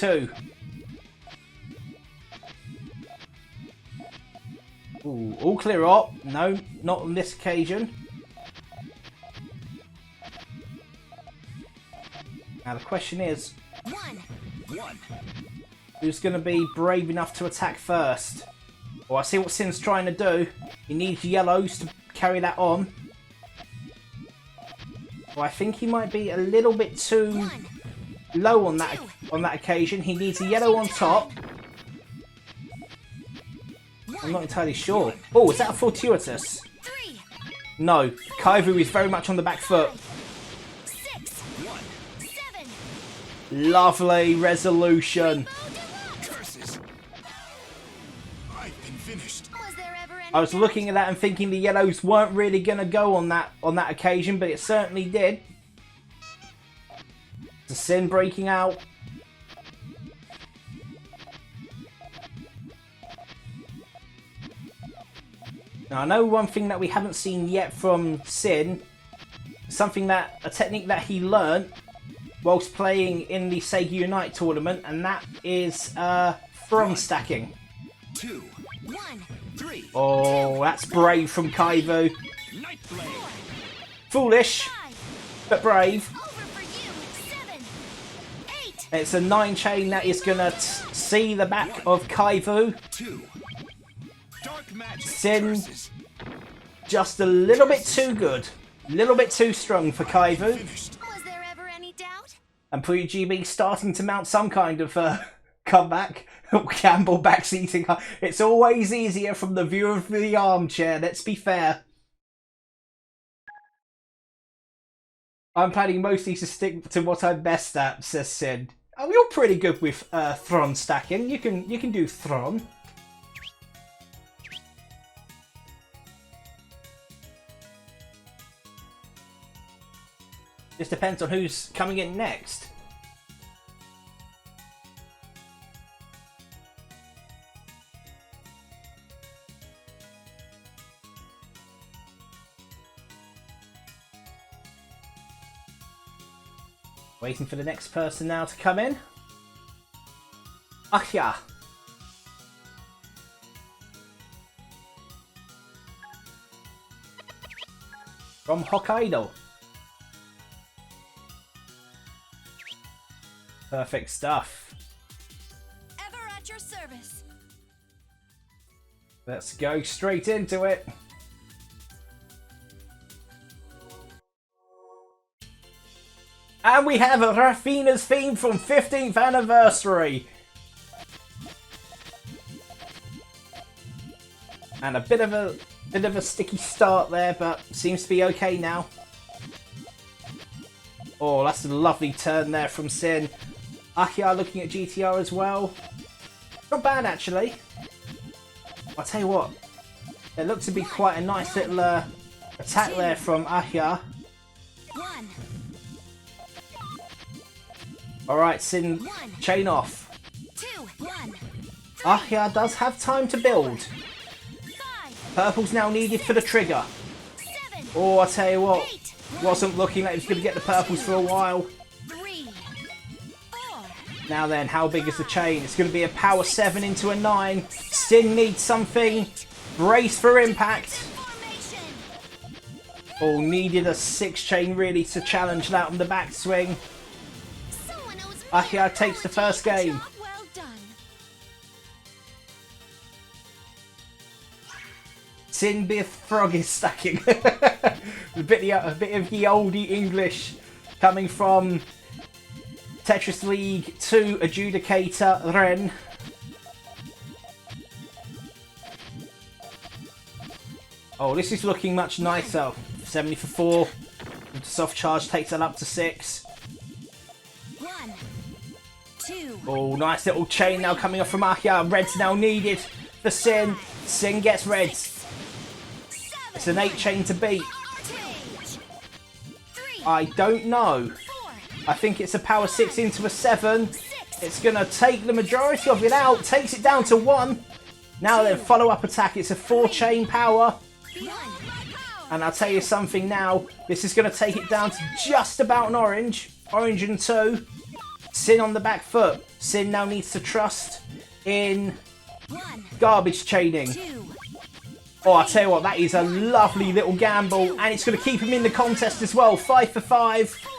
2. Ooh, all clear up. No, not on this occasion. Now the question is,
1.
1.
who's going to be brave enough to attack first? Well, I see what Sin's trying to do. He needs yellows to carry that on. Well, I think he might be a little bit too
1.
low on that occasion. He needs a yellow on top. I'm not entirely sure. Oh, is that a fortuitous?
3.
No, Kaivu is very much on the back foot.
6.
1.
7.
Lovely resolution.
Curses. I've been finished.
Was there ever any
I was looking at that and thinking the yellows weren't really going to go on that occasion, but it certainly did. The Sin breaking out. Now I know one thing that we haven't seen yet from Sin, a technique that he learnt whilst playing in the Sega Unite tournament, and that is from stacking.
2.
1.
3.
Oh, that's brave from Kaivu.
Night Blade.
Foolish,
5.
but brave.
Over for you. 7. 8.
It's a 9 chain that is going to see the back of Kaivu.
2. Dark magic.
Sin.
Curses.
Just a little bit too good. A little bit too strong for Kaivu.
Finished.
Was there ever any doubt?
And PuyoGB starting to mount some kind of comeback. Campbell backseating. It's always easier from the view of the armchair, let's be fair. I'm planning mostly to stick to what I'm best at, says Sin. Oh, you're pretty good with Thron stacking. You can do Thron. Just depends on who's coming in next. Waiting for the next person now to come in. Ahya. From Hokkaido. Perfect stuff.
Ever at your service.
Let's go straight into it. And we have a Rafina's theme from 15th anniversary. And a bit of a sticky start there, but seems to be okay now. Oh, that's a lovely turn there from Sin. Ahya looking at GTR as well. Not bad actually. I'll tell you what, it looked to be quite a nice little attack there from Ahya.
1.
Alright, Sin, chain off.
2, 1,
Ahia does have time to build.
5,
Purple's now needed for the trigger.
7,
Oh, I tell you what,
8,
wasn't looking like he was going to get the purples for a while.
3, 4,
Now then, how big is the chain? It's going to be a power 7 into a 9. Sin needs something. Brace for impact.
formation.
Oh, needed a 6 chain really to challenge that on the backswing.
Someone owes me
Ahia
an
takes the
apology.
first game.
Job well done.
Sin Biff Frog is stacking. a bit of the oldie English coming from Tetris League 2 adjudicator Ren. Oh, this is looking much nicer. 70 for 4. The soft charge takes that up to 6.
1, 2,
Oh, nice little chain now coming off from Ahia. Red's now needed for Sin. Sin gets reds.
7.
It's an 8 chain to beat.
Artage. 3,
I don't know.
4,
I think it's a power 6 into a 7.
6.
It's going to take the majority of it out. Takes it down to 1. Now then, follow-up attack. It's a 4 chain power.
1.
And I'll tell you something now. This is going to take it down to just about an orange. Orange and 2. Sin on the back foot. Sin now needs to trust in
1,
garbage chaining.
2,
Oh, I tell you what, that is a lovely little gamble. And it's going to keep him in the contest as well. 5 for 5.
4.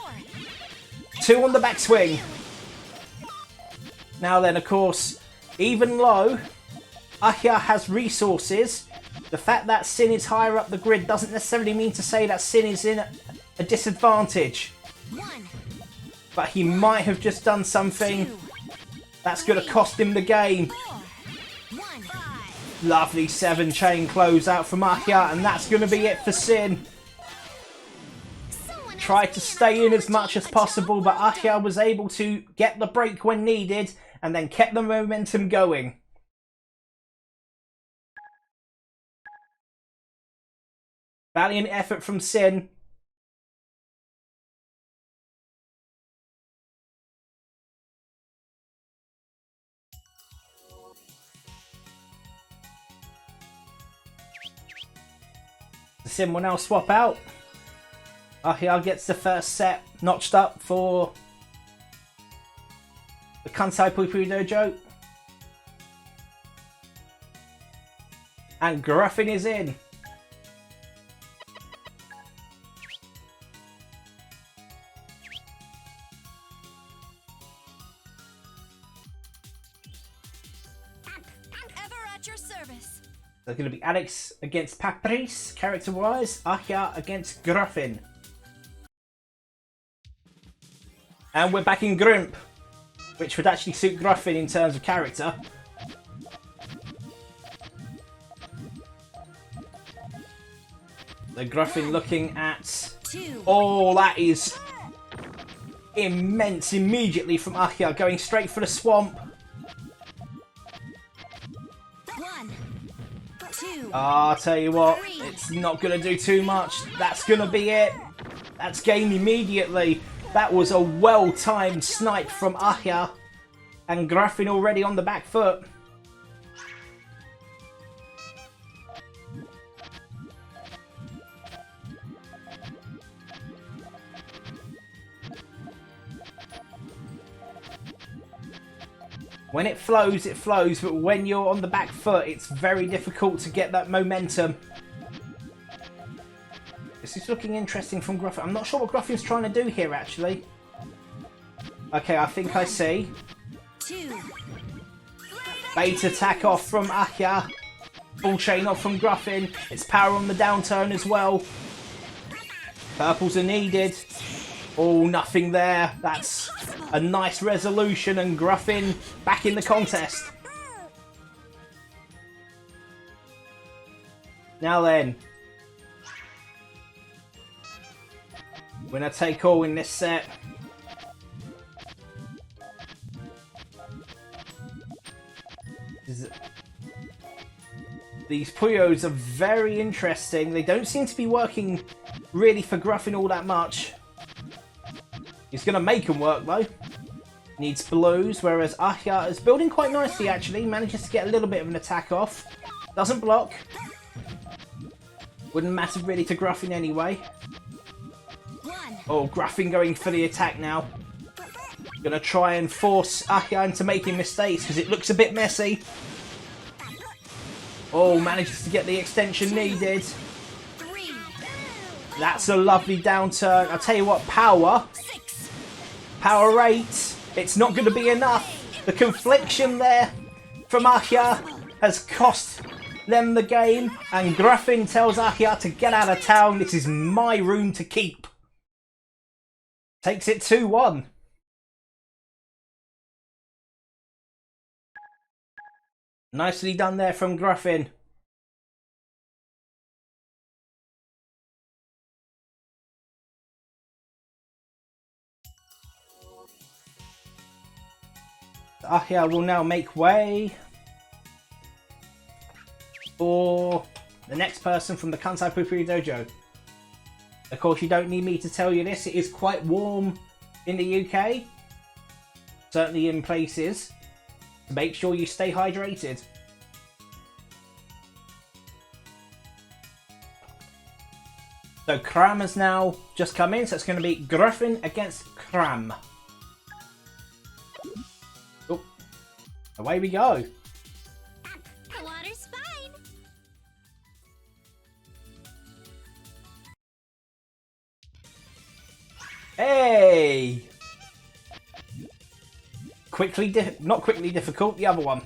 2 on the backswing. Now then, of course, even low, Ahia has resources. The fact that Sin is higher up the grid doesn't necessarily mean to say that Sin is in a disadvantage.
1,
But he might have just done something
2,
that's going to cost him the game.
4, 1, 5.
Lovely 7 chain closeout from Ahia, and that's going to be it for Sin.
Someone
Tried
owes
to
me an
stay in as
apology.
much as
A
possible,
job
but
well
Ahia
done.
was able to get the break when needed and then kept the momentum going. Valiant effort from Sin. Sin will now swap out. Ahia gets the first set notched up for the Kansai Puyo Puyo Dojo. And Gruffin is in.
Ever at your service.
There's going to be Alex against Paprice, character-wise. Ahia against Gruffin. And we're back in Grump, which would actually suit Gruffin in terms of character. The Gruffin looking at...
2,
Oh, that is immense immediately from Ahia, going straight for the swamp.
1, 2,
I'll tell you what, it's not going to do too much. That's going to be it. That's game immediately. That was a well-timed snipe from Ahia. And Gruffin already on the back foot. When it flows, but when you're on the back foot, it's very difficult to get that momentum. This is looking interesting from Gruffin. I'm not sure what Gruffin's trying to do here, actually. Okay, I think I see.
2,
Bait attack off from Ahia. Full chain off from Gruffin. It's power on the downturn as well. Purples are needed. Oh, nothing there. That's a nice resolution, and Gruffin back in the contest. Now then. Winner take all in this set. These Puyos are very interesting. They don't seem to be working really for Gruffin all that much. He's going to make them work though. needs blues, whereas Ahya is building quite nicely actually, manages to get a little bit of an attack off. Doesn't block. Wouldn't matter really to Gruffin anyway. Oh, Gruffin going for the attack now. Gonna try and force Ahya into making mistakes because it looks a bit messy. Oh, manages to get the extension needed. That's a lovely down turn. I'll tell you what, power 8. It's not going to be enough. The confliction there from Ahya has cost them the game. And Gruffin tells Ahya to get out of town. This is my room to keep. Takes it 2-1. Nicely done there from Gruffin. Ahya will now make way for the next person from the Kansai Puyo Puyo Dojo. Of course, you don't need me to tell you this. It is quite warm in the UK. Certainly in places. So make sure you stay hydrated. So Kram has now just come in. So it's going to be Gruffin against Kram. Oh, away we go.
The water's fine.
Hey! Not quickly difficult, the other one.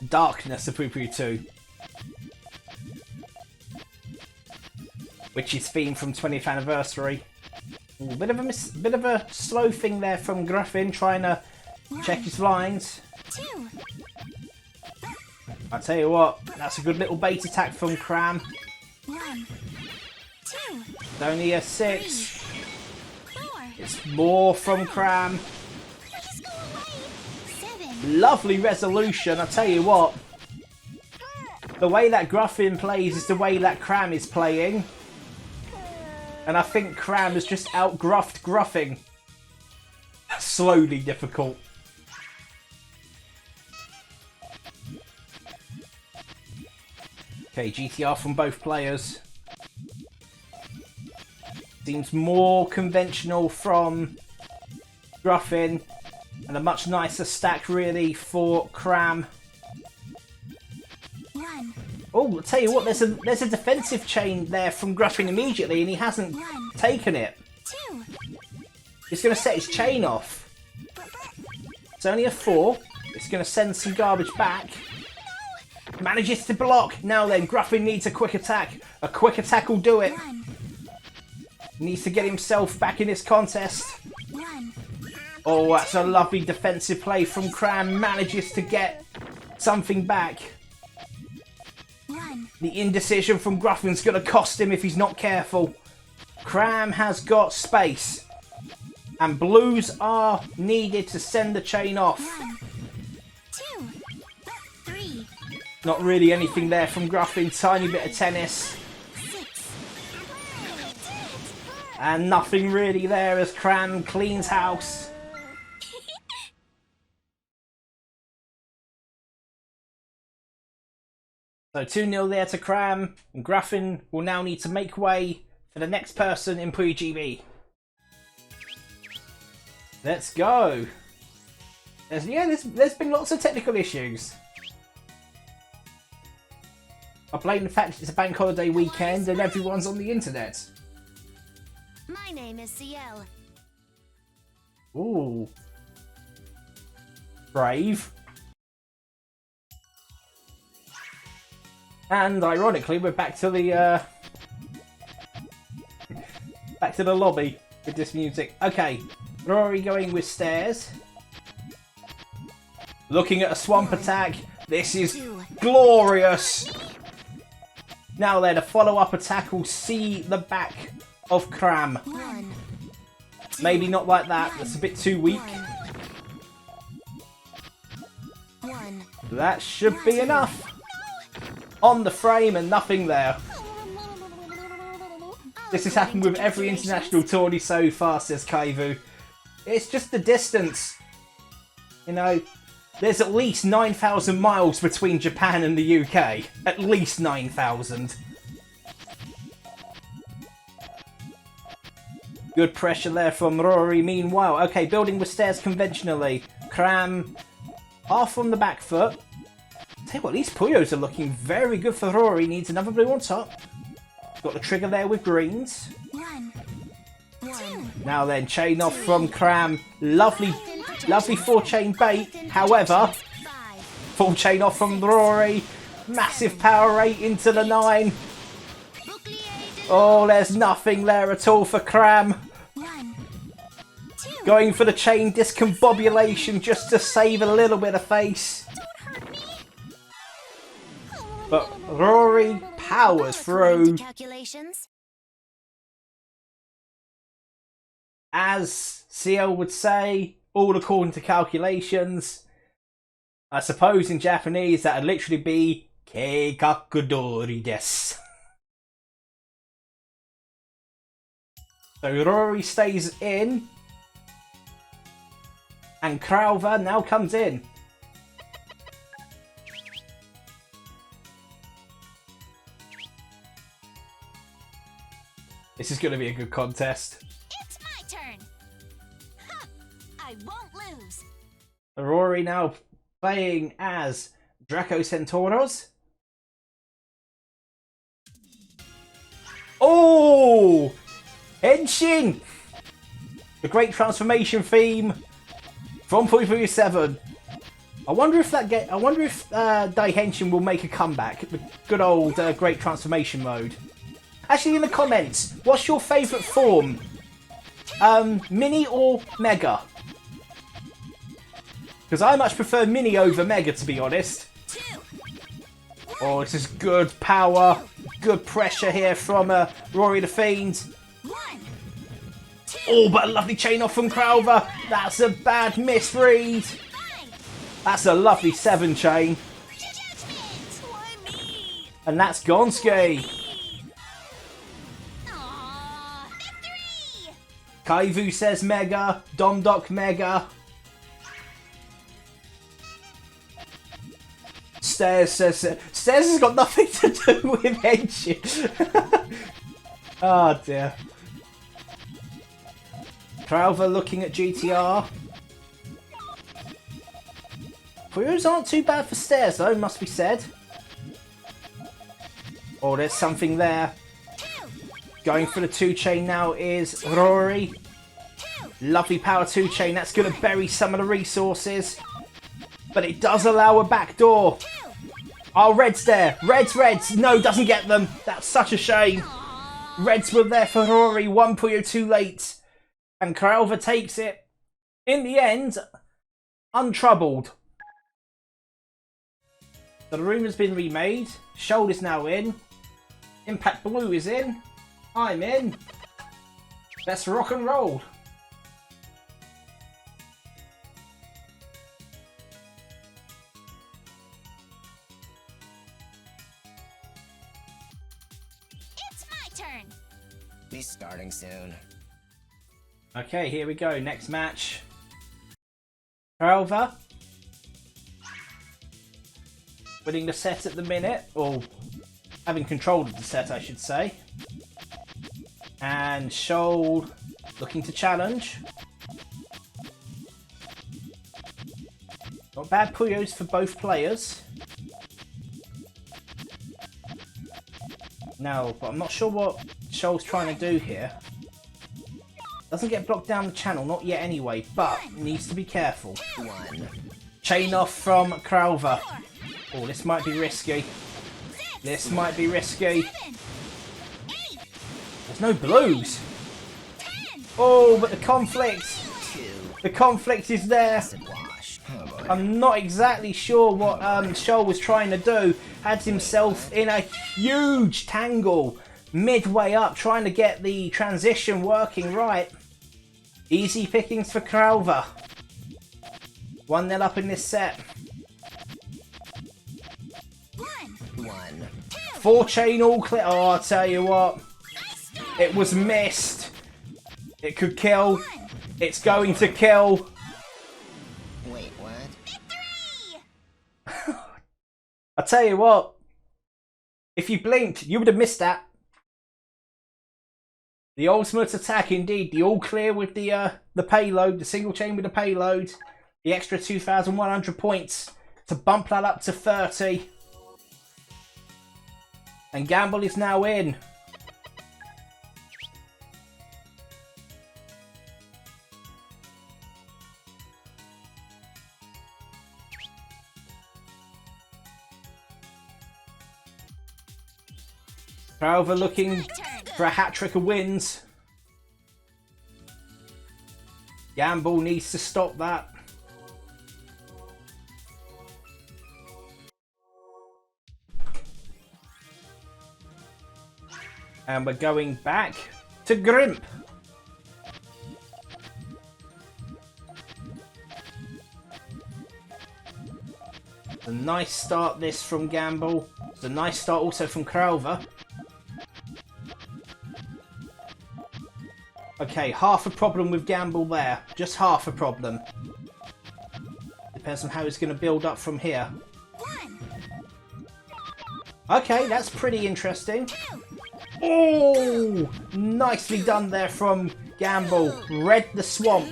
Darkness of Puyo Puyo 2. Which is themed from 20th anniversary. Ooh, bit of a slow thing there from Gruffin, trying to check his lines.
2.
I tell you what, that's a good little bait attack from Kram.
1, 2,
It's only a 6.
4.
It's more from Kram.
Please go away. 7.
Lovely resolution, I tell you what. The way that Gruffin plays is the way that Kram is playing. And I think Kram has just out-gruffed Gruffin. Slowly difficult. Okay, GTR from both players. Seems more conventional from Gruffin. And a much nicer stack really for Kram.
1,
Oh, I'll tell you what, there's a defensive chain there from Gruffin immediately, and he hasn't taken it.
2.
He's going to set his chain off. It's only a 4. It's going to send some garbage back. Manages to block. Now then, Gruffin needs a quick attack. A quick attack will do it.
1,
Needs to get himself back in this contest.
1.
Oh, that's a lovely defensive play from Kram. Manages to get something back.
1.
The indecision from Gruffin's going to cost him if he's not careful. Kram has got space. And blues are needed to send the chain off.
1, 2, 3,
Not really anything there from Gruffin. Tiny bit of tennis.
6.
And nothing really there as Kram cleans house. So 2-0 there to Kram. And Gruffin will now need to make way for the next person in PuyoGB. Let's go. There's been lots of technical issues. I blame the fact it's a bank holiday weekend and everyone's on the internet.
My name is Ciel.
Ooh. Brave. And ironically, we're back to the lobby with this music. Okay, Rory going with stairs. Looking at a swamp attack. This is glorious. Now then, a follow-up attack will see the back of Kram.
1,
Maybe not like that. That's a bit too weak.
1.
That should be enough. On the frame and nothing there. This has happened with every international tourney so far, says Kaivu. It's just the distance. You know, there's at least 9,000 miles between Japan and the UK. At least 9,000. Good pressure there from Rory. Meanwhile, okay, building with stairs conventionally. Cram half on the back foot. Tell you what, these Puyos are looking very good for Rory. Needs another blue on top. Got the trigger there with greens. Now then, chain off from Cram. Lovely, lovely 4-chain bait. However, full chain off from Rory. Massive power 8 into the 9. Oh, there's nothing there at all for Cram. Going for the chain discombobulation just to save a little bit of face. But Rory powers through. As CL would say, all according to calculations. I suppose in Japanese that would literally be keikakudori desu. So Rory stays in. And Crowther now comes in. This is going to be a good contest.
It's my turn. Ha! I won't lose.
Rory now playing as Draco Centauros. Oh! Henshin! The great transformation theme from Puyo Puyo 7. I wonder if Dai Henshin will make a comeback. The good old great transformation mode. Actually, in the comments, what's your favourite form? Mini or Mega? Because I much prefer Mini over Mega, to be honest. Oh, this is good power. Good pressure here from Rory the Fiend. Oh, but a lovely chain off from Crowther. That's a bad misread. That's a lovely 7 chain. And that's Gonski. Kaivu says Mega. Domdok Mega. Stairs says... Stairs has got nothing to do with Henshin. Oh dear. Crowther looking at GTR. Puyos aren't too bad for stairs though, must be said. Oh, there's something there. Going for the 2-chain now is Rory. Lovely power 2-chain. That's going to bury some of the resources. But it does allow a backdoor. Oh, Red's there. Reds. No, doesn't get them. That's such a shame. Reds were there for Rory. 1 Puyo too late. And Crowther takes it. In the end, untroubled. The room has been remade. Shoulder's now in. Impact Blue is in. I'm in. Let's rock and roll.
It's my turn.
Be starting soon.
Okay, here we go. Next match. Crowther. Winning the set at the minute. Or having control of the set, I should say. And Shoal looking to challenge. Not bad Puyos for both players. No, but I'm not sure what Shoal's trying to do here. Doesn't get blocked down the channel, not yet anyway, but needs to be careful. Chain off from Crowther. Oh, this might be risky. This might be risky. There's no blues. Oh, but the conflict. The conflict is there. I'm not exactly sure what Shoal was trying to do. Had himself in a huge tangle midway up, trying to get the transition working right. Easy pickings for Crowther. 1-0 up in this set. 4-chain all clear. Oh, I'll tell you what. It was missed. It could kill. It's going to kill.
Wait, what?
Victory!
I tell you what, if you blinked, you would have missed that. The ultimate attack, indeed. The all clear with the payload, the single chain with the payload, the extra 2,100 points to bump that up to 30. And Gamble is now in. Crowther looking for a hat-trick of wins. Gamble needs to stop that. And we're going back to Grimp. A nice start this from Gamble. It's a nice start also from Crowther. Okay, half a problem with Gamble there. Just half a problem. Depends on how he's going to build up from here. Okay, that's pretty interesting. Oh, nicely done there from Gamble. Read the swamp.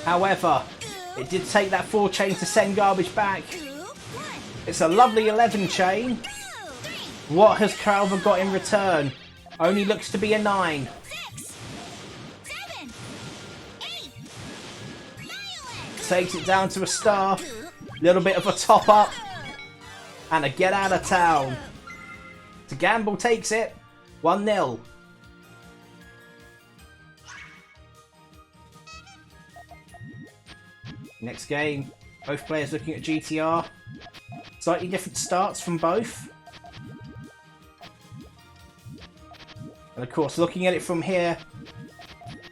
However, it did take that 4 chain to send garbage back. It's a lovely 11 chain. What has Crowther got in return? Only looks to be a 9. Takes it down to a star. Little bit of a top up. And a get out of town. So Gamble takes it. 1-0. Next game. Both players looking at GTR. Slightly different starts from both. And of course, looking at it from here.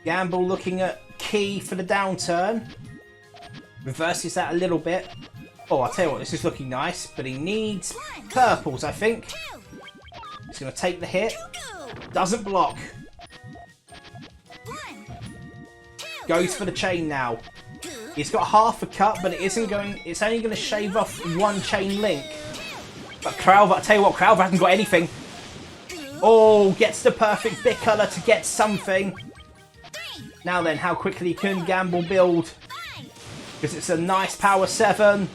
Gamble looking at Key for the downturn. Reverses that a little bit. Oh, I'll tell you what, this is looking nice. But he needs purples, I think. He's going to take the hit. Doesn't block. Goes for the chain now. He's got half a cut, but it isn't going. It's only going to shave off 1 chain link. But Crowther, I tell you what, Crowther hasn't got anything. Oh, gets the perfect bit colour to get something. Now then, how quickly can Gamble build? Because it's a nice power 7.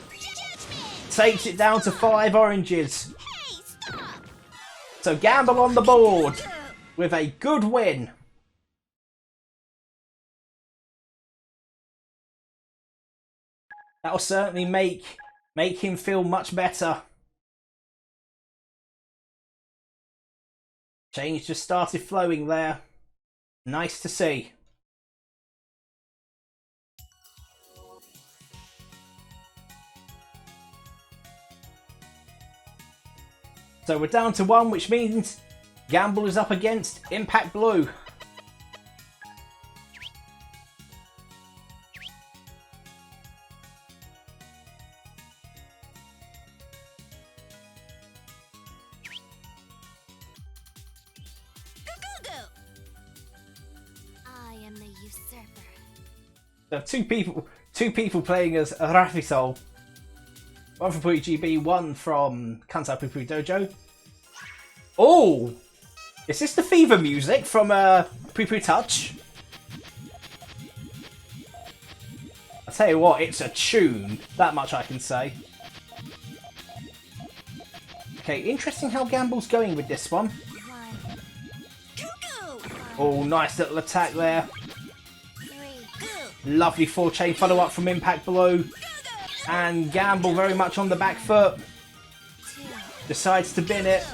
Takes it down to 5 oranges. So Gamble on the board with a good win. That'll certainly make him feel much better. Change just started flowing there. Nice to see. So we're down to 1, which means Gamble is up against Impact Blue.
I am the usurper.
So two people playing as Rafisol. One from PuyoGB, one from Kansai Puyo Puyo Dojo. Oh! Is this the Fever music from Puyo Puyo Touch? I tell you what, it's a tune. That much I can say. Okay, interesting how Gamble's going with this one. Oh, nice little attack there. Lovely 4 chain follow up from Impact Blue. And Gamble very much on the back foot. Decides to bin it.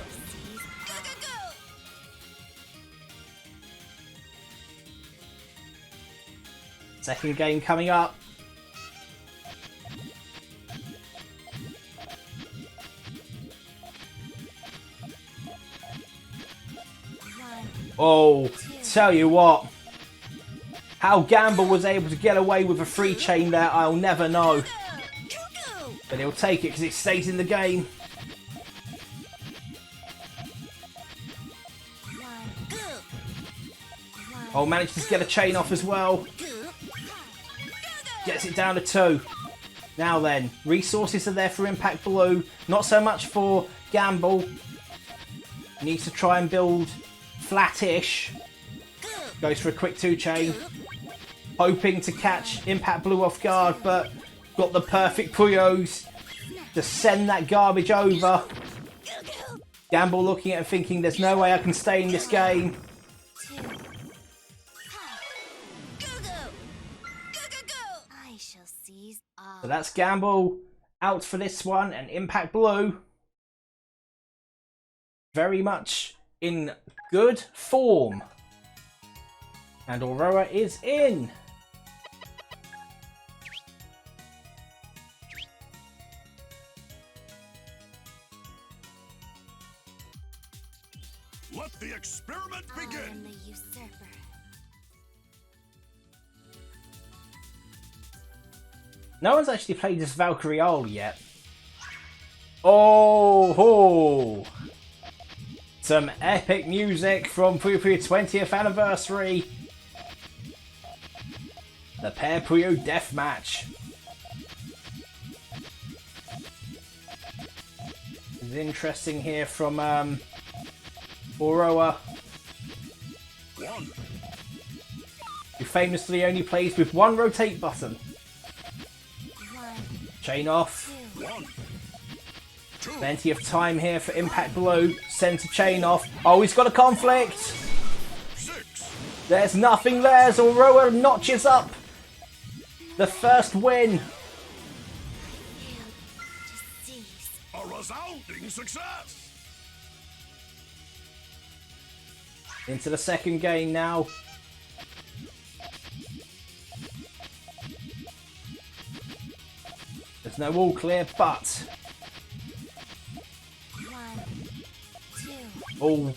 Second game coming up. Oh, tell you what. How Gamble was able to get away with a 3 chain there, I'll never know. But he'll take it because it stays in the game. Oh, manages to get a chain off as well. Gets it down to 2. Now then, resources are there for Impact Blue. Not so much for Gamble. Needs to try and build flat-ish. Goes for a quick 2 chain. Hoping to catch Impact Blue off guard, but got the perfect Puyos to send that garbage over. Gamble looking at it thinking there's no way I can stay in this game.
I shall seize all.
So that's Gamble out for this one, and Impact Blue very much in good form. And Aurora is in.
Let the experiment
I am
begin.
the usurper.
No one's actually played this Valkyrie yet. Oh ho! Some epic music from Puyo Puyo 20th anniversary. The Pair Puyo Deathmatch. It's interesting here from Aurora,
1,
who famously only plays with 1 rotate button.
1,
Chain off.
2.
1, 2,
Plenty of time here for Impact Blue. Center chain off. Oh, he's got a conflict.
6,
There's nothing there as Aurora notches up the first win.
Failed to seize.
a resounding success.
Into the second game now. There's no all clear, but
1, 2.
oh,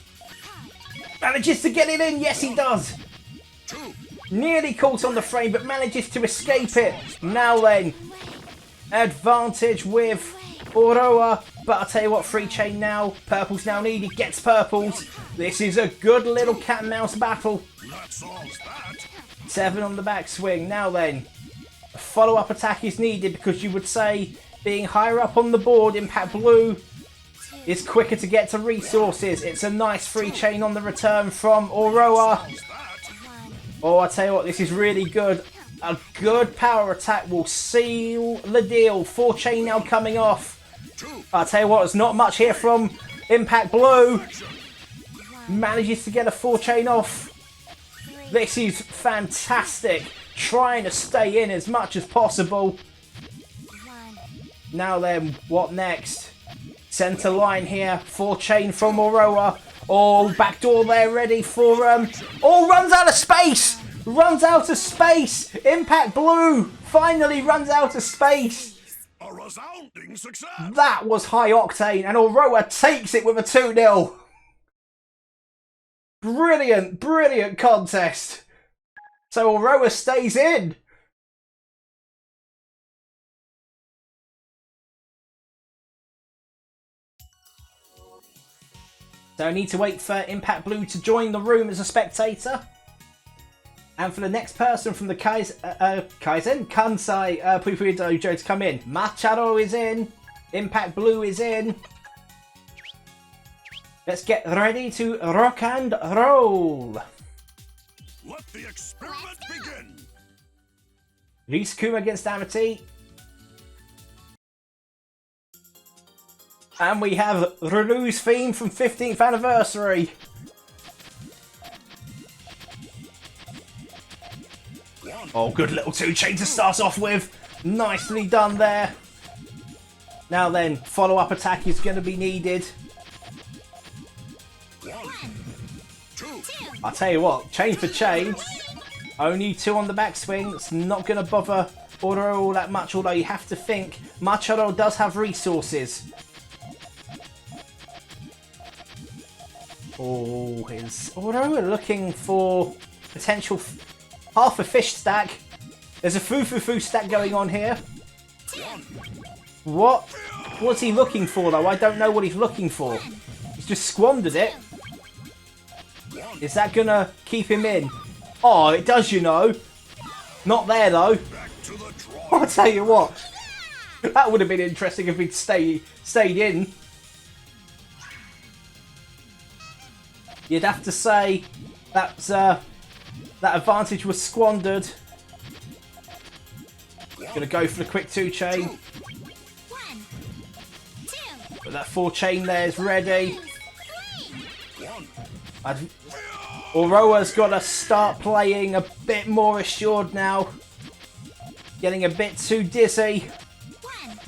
manages to get it in. Yes, he does.
2,
Nearly caught on the frame, but manages to escape it. Now then, advantage with Aurora. But I'll tell you what, free chain now. Purple's now needed. Gets purples. This is a good little cat and mouse battle.
that solves that.
7 on the backswing. Now then, a follow-up attack is needed because you would say being higher up on the board, Impact Blue is quicker to get to resources. It's a nice free chain on the return from Aurora.
Solves that.
1,
Oh, I tell you what, this is really good. A good power attack will seal the deal. 4 chain now coming off.
2,
I tell you what, there's not much here from Impact Blue. Manages to get a 4 chain off.
3.
This is fantastic. Trying to stay in as much as possible.
1,
Now then, what next? Centre line here. 4 chain from Aurora. Oh, backdoor there ready for oh, runs out of space! Runs out of space! Impact Blue finally runs out of space.
a resounding success.
That was high octane, and Aurora takes it with a 2-0. Brilliant, brilliant contest. So Aurora stays in. So I need to wait for Impact Blue to join the room as a spectator. And for the next person from the Kansai Puyo Puyo Dojo to come in. Machado is in. Impact Blue is in. Let's get ready to rock and roll.
Let the experiment begin.
Risukuma against Amity. And we have Renew's theme from 15th anniversary.
1,
Oh, good little 2 chain to start off with. Nicely done there. Now then, follow-up attack is going to be needed.
1, 2,
I'll tell you what, chain for chain. Only 2 on the backswing. It's not going to bother Aurora all that much, although you have to think Machado does have resources. Oh, is Aurora looking for potential half a fish stack? There's a foo stack going on here.
1,
What was he looking for, though? I don't know what he's looking for. He's just squandered it. Is that gonna keep him in? Oh, it does, you know. Not there, though.
Back to the draw.
I'll tell you what. That would have been interesting if he'd stayed in. You'd have to say that that advantage was squandered. Gonna go for the quick 2 chain.
1, 2,
But that 4 chain there is ready.
3.
Aurora's got to start playing a bit more assured now. Getting a bit too dizzy.
1,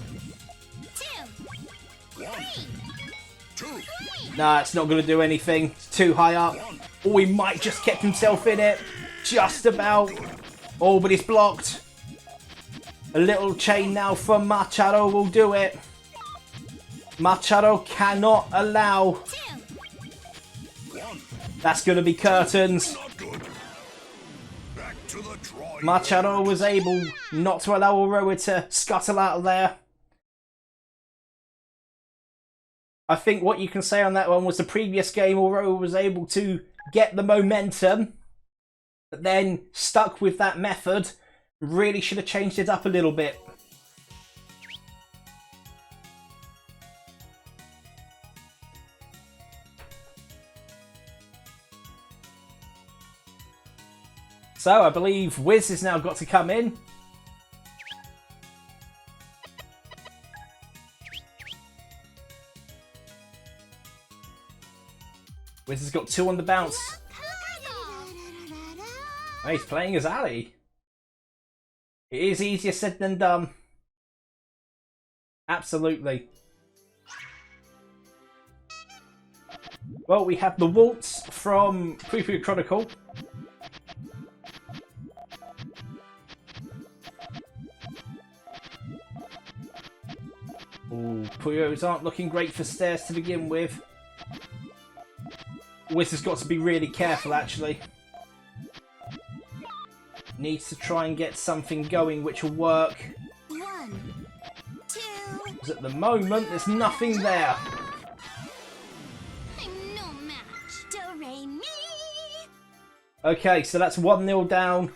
2, 3.
Nah, it's not going to do anything. It's too high up. Oh, he might just kept himself in it. Just about. Oh, but he's blocked. A little chain now from Machado will do it. Machado cannot allow.
2.
That's going to be curtains.
Not good. Back to the drawing
Machado was able not to allow Aurora to scuttle out of there. I think what you can say on that one was the previous game, Aurora was able to get the momentum, but then stuck with that method. Really should have changed it up a little bit. So I believe Wiz has now got to come in. Wiz has got 2 on the bounce. Oh, he's playing as Ali. It is easier said than done. Absolutely. Well, we have the waltz from Puyo Puyo Chronicle. Ooh, Puyos aren't looking great for stairs to begin with. Wiz has got to be really careful, actually. Needs to try and get something going which will work.
1, 2.
Because at the moment, there's nothing there.
I'm no match. Do re mi.
Okay, so that's 1-0 down.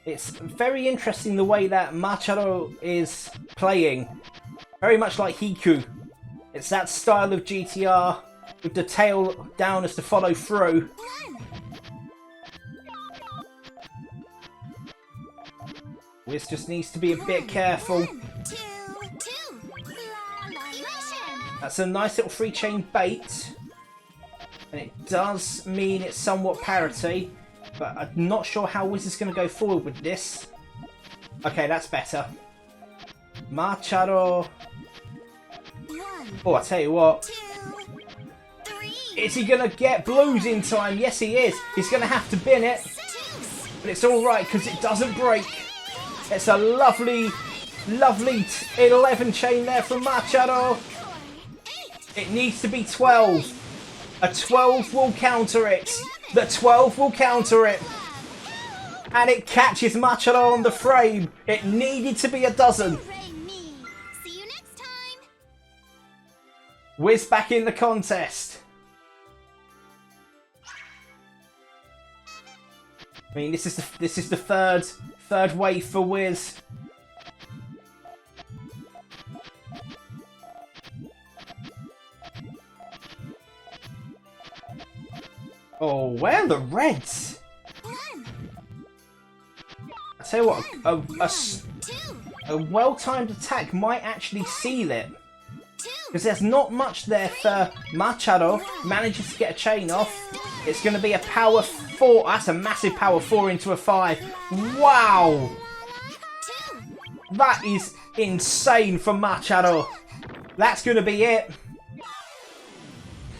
It's very interesting the way that Machado is playing. Very much like Hiku. It's that style of GTR with the tail down as to follow through.
1.
Wiz just needs to be a bit careful.
2, 2. La la la.
That's a nice little 3-chain bait. And it does mean it's somewhat parity. But I'm not sure how Wiz is going to go forward with this. Okay, that's better. Machado.
1,
Oh, I tell you what.
2, 3.
Is he going to get blues in time? Yes, he is. He's going to have to bin it. But it's alright because it doesn't break. It's a lovely, lovely 11 chain there from Machado. It needs to be 12. A 12 will counter it. The 12 will counter it. And it catches Machado on the frame. It needed to be a dozen.
Re mi. See you next time.
Wiz back in the contest. I mean, this is the third wave for Wiz. Oh, where are the reds?
1,
I tell you what,
2,
a well-timed attack might actually seal it.
2.
Because there's not much there for Machado. Manages to get a chain off. It's going to be a power 4. That's a massive power 4 into a 5. Wow!
2.
That is insane for Machado. That's going to be it.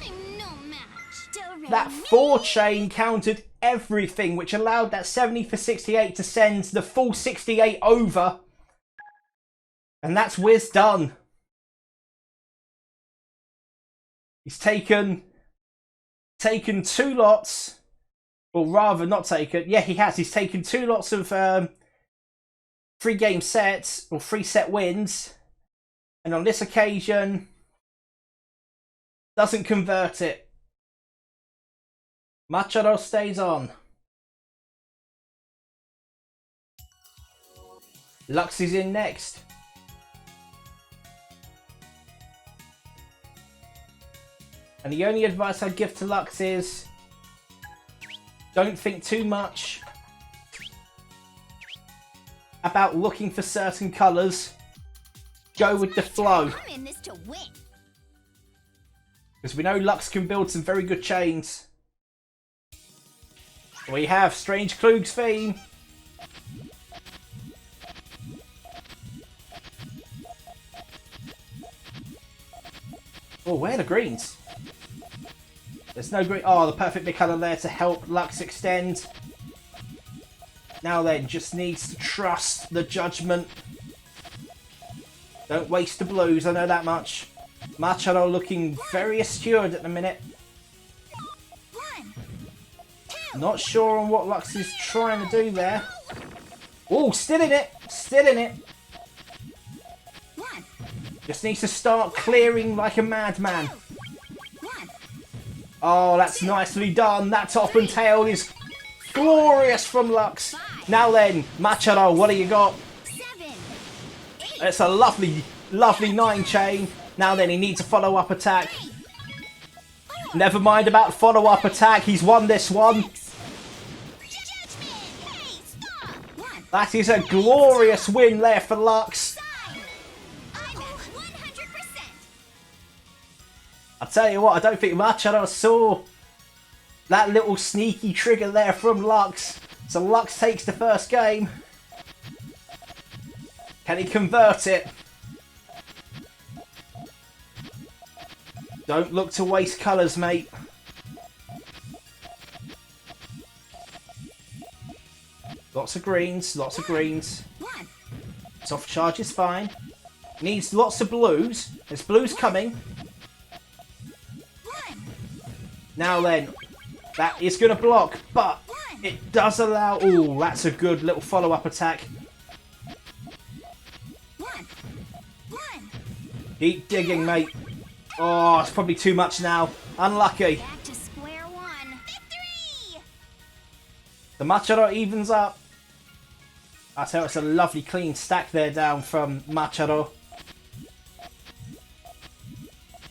I'm no match. Do re
That
mi.
4 chain countered everything, which allowed that 70 for 68 to send the full 68 over. And that's Wiz done. He's taken 2 lots, or rather not taken. Yeah, he has. He's taken 2 lots of 3-game sets or 3-set wins, And on this occasion, doesn't convert it. Machado stays on. Lux is in next. And the only advice I'd give to Lux is don't think too much about looking for certain colours. Go with the flow.
I'm in this to win.
Because we know Lux can build some very good chains. We have Strange Klug's theme. Oh, where are the greens? There's no green. Oh, the perfect big colour there to help Lux extend. Now then, just needs to trust the judgment. Don't waste the blues, I know that much. Machado looking very assured at the minute. Not sure on what Lux is trying to do there. Oh, still in it. Still in it. Just needs to start clearing like a madman. Oh, that's nicely done. That top and tail is glorious from Lux. Now then, Machado, what do you got? It's a lovely, lovely 9 chain. Now then, he needs a follow-up attack. Never mind about follow-up attack. He's won this one. That is a glorious win there for Lux. I'll tell you what, I don't think Machado saw that little sneaky trigger there from Lux. So Lux takes the first game. Can he convert it? Don't look to waste colours, mate. Lots of greens, lots of greens. Soft charge is fine. Needs lots of blues. There's blues coming. Now then, that is going to block, but it does allow... Oh, that's a good little follow-up attack. Keep digging, mate. Oh, it's probably too much now. Unlucky.
Back to square one. Victory!
The Machado evens up. I tell you, it's a lovely clean stack there down from Machado.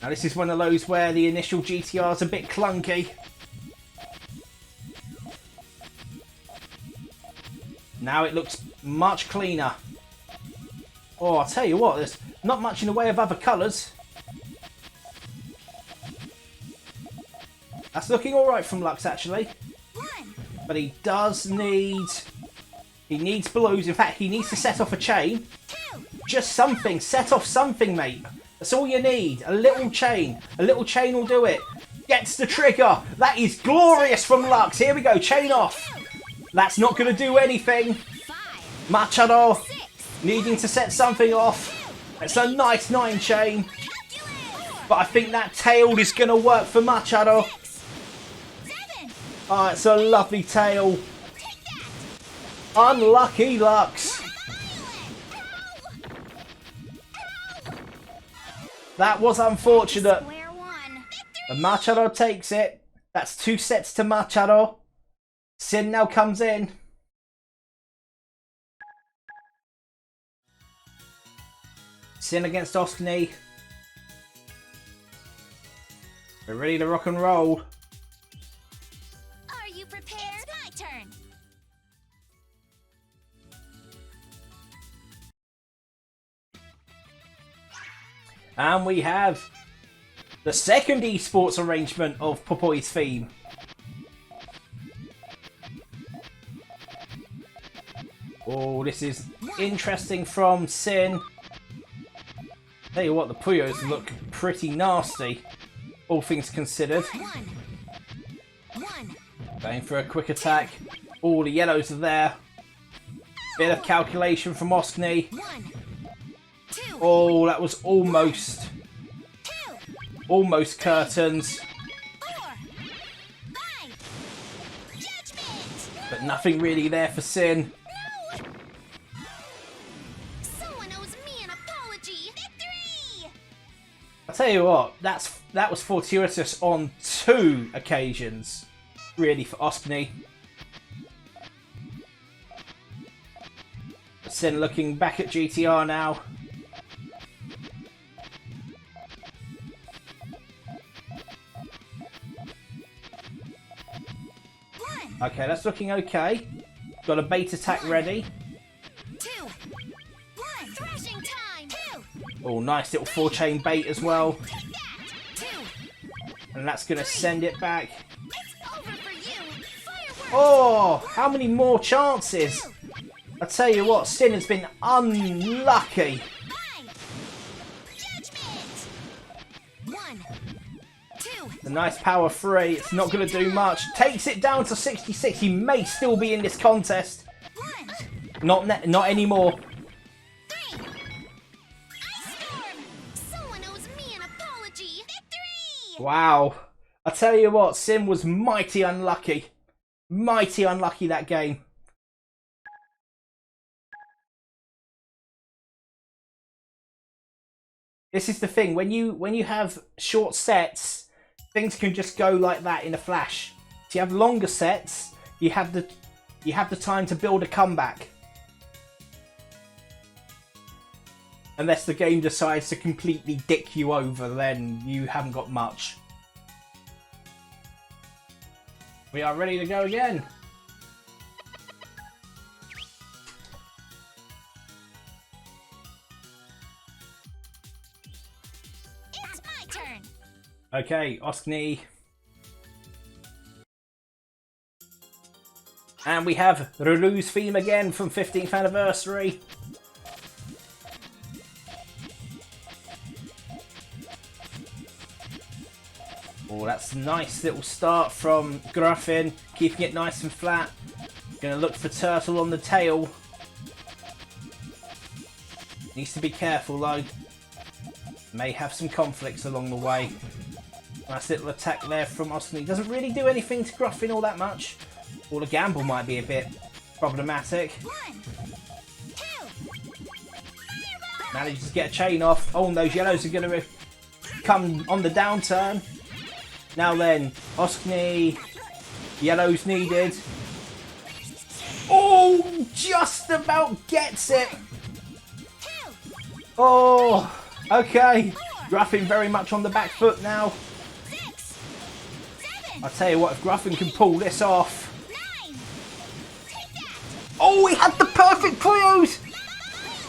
Now this is one of those where the initial GTR is a bit clunky. Now it looks much cleaner. Oh, I'll tell you what, there's not much in the way of other colours. That's looking alright from Lux, actually. But he does need... He needs blues. In fact, he needs to set off a chain. Just something. Set off something, mate. That's all you need. A little chain. A little chain will do it. Gets the trigger. That is glorious from Lux. Here we go. Chain off. That's not going to do anything. Machado needing to set something off. It's a nice 9 chain. But I think that tail is going to work for Machado. Oh, it's a lovely tail. Unlucky Lux. That was unfortunate. And Machado takes it. That's 2 sets to Machado. Sin now comes in. Sin against Oskney. We're ready to rock and roll.
Are you prepared? It's my turn.
And we have the second esports arrangement of Popoy's theme. Oh, this is interesting from Sin. Tell you what, the Puyos look pretty nasty, all things considered. Going for a quick attack. All the yellows are there. Bit of calculation from Oskney. Oh, that was almost curtains. But nothing really there for Sin.
Someone owes me an apology. Victory!
I'll tell you what, that was fortuitous on 2 occasions, really, for Oskney. Sin looking back at GTR now. Okay, that's looking okay. Got a bait attack ready.
2, 1, thrashing time. 2.
Oh, nice little 4-chain bait as well.
Take that. 2.
And that's going to send it back.
It's over for you. Fireworks.
Oh, how many more chances? I tell you what, Sin has been unlucky.
5. Judgment. 1, 2.
The nice power 3. It's not going to do much. Takes it down to 66. He may still be in this contest.
1.
Not anymore.
3. Ice storm. Someone owes me an apology. Victory.
Wow. I tell you what, Sin was mighty unlucky. Mighty unlucky that game. This is the thing, when you have short sets, things can just go like that in a flash. If you have longer sets, you have the time to build a comeback. Unless the game decides to completely dick you over, then you haven't got much. We are ready to go again.
It's my turn.
Okay, Oskney. And we have Rulu's theme again from 15th anniversary. Oh, that's a nice little start from Gruffin, keeping it nice and flat. Gonna look for Turtle on the tail. Needs to be careful though. May have some conflicts along the way. Nice little attack there from Oskney. Doesn't really do anything to Gruffin all that much. Or the gamble might be a bit problematic.
1, 2.
Manages to get a chain off. Oh, and those yellows are going to come on the downturn. Now then, Oskney. Yellows needed. Oh, just about gets it.
2.
Oh, okay. Gruffin very much on the back foot now.
6. 7.
I'll tell you what, if Gruffin can pull this off.
9. Take that.
Oh, he had the perfect Puyos!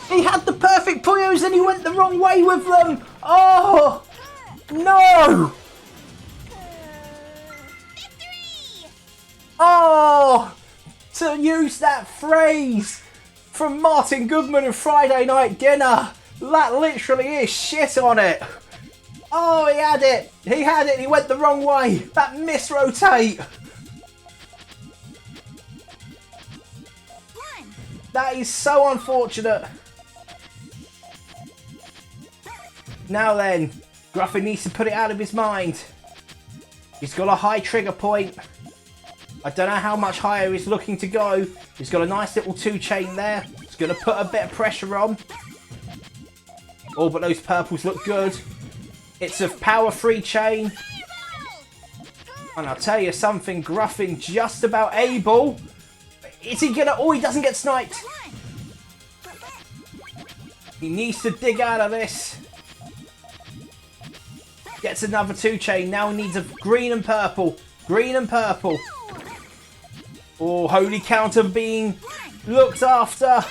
He had the perfect Puyos and he went the wrong way with them! Oh! No!
Victory.
Oh! To use that phrase from Martin Goodman and Friday Night Dinner, that literally is shit on it. Oh, he had it! He had it, he went the wrong way! That misrotate!
1.
That is so unfortunate. Now then, Gruffin needs to put it out of his mind. He's got a high trigger point. I don't know how much higher he's looking to go. He's got a nice little 2-chain there. He's going to put a bit of pressure on. Oh, but those purples look good. It's a power 3-chain. And I'll tell you something, Gruffin just about able. Is he gonna... Oh, he doesn't get sniped. He needs to dig out of this. Gets another 2-chain. Now he needs a green and purple. Green and purple. Oh, holy counter being looked after.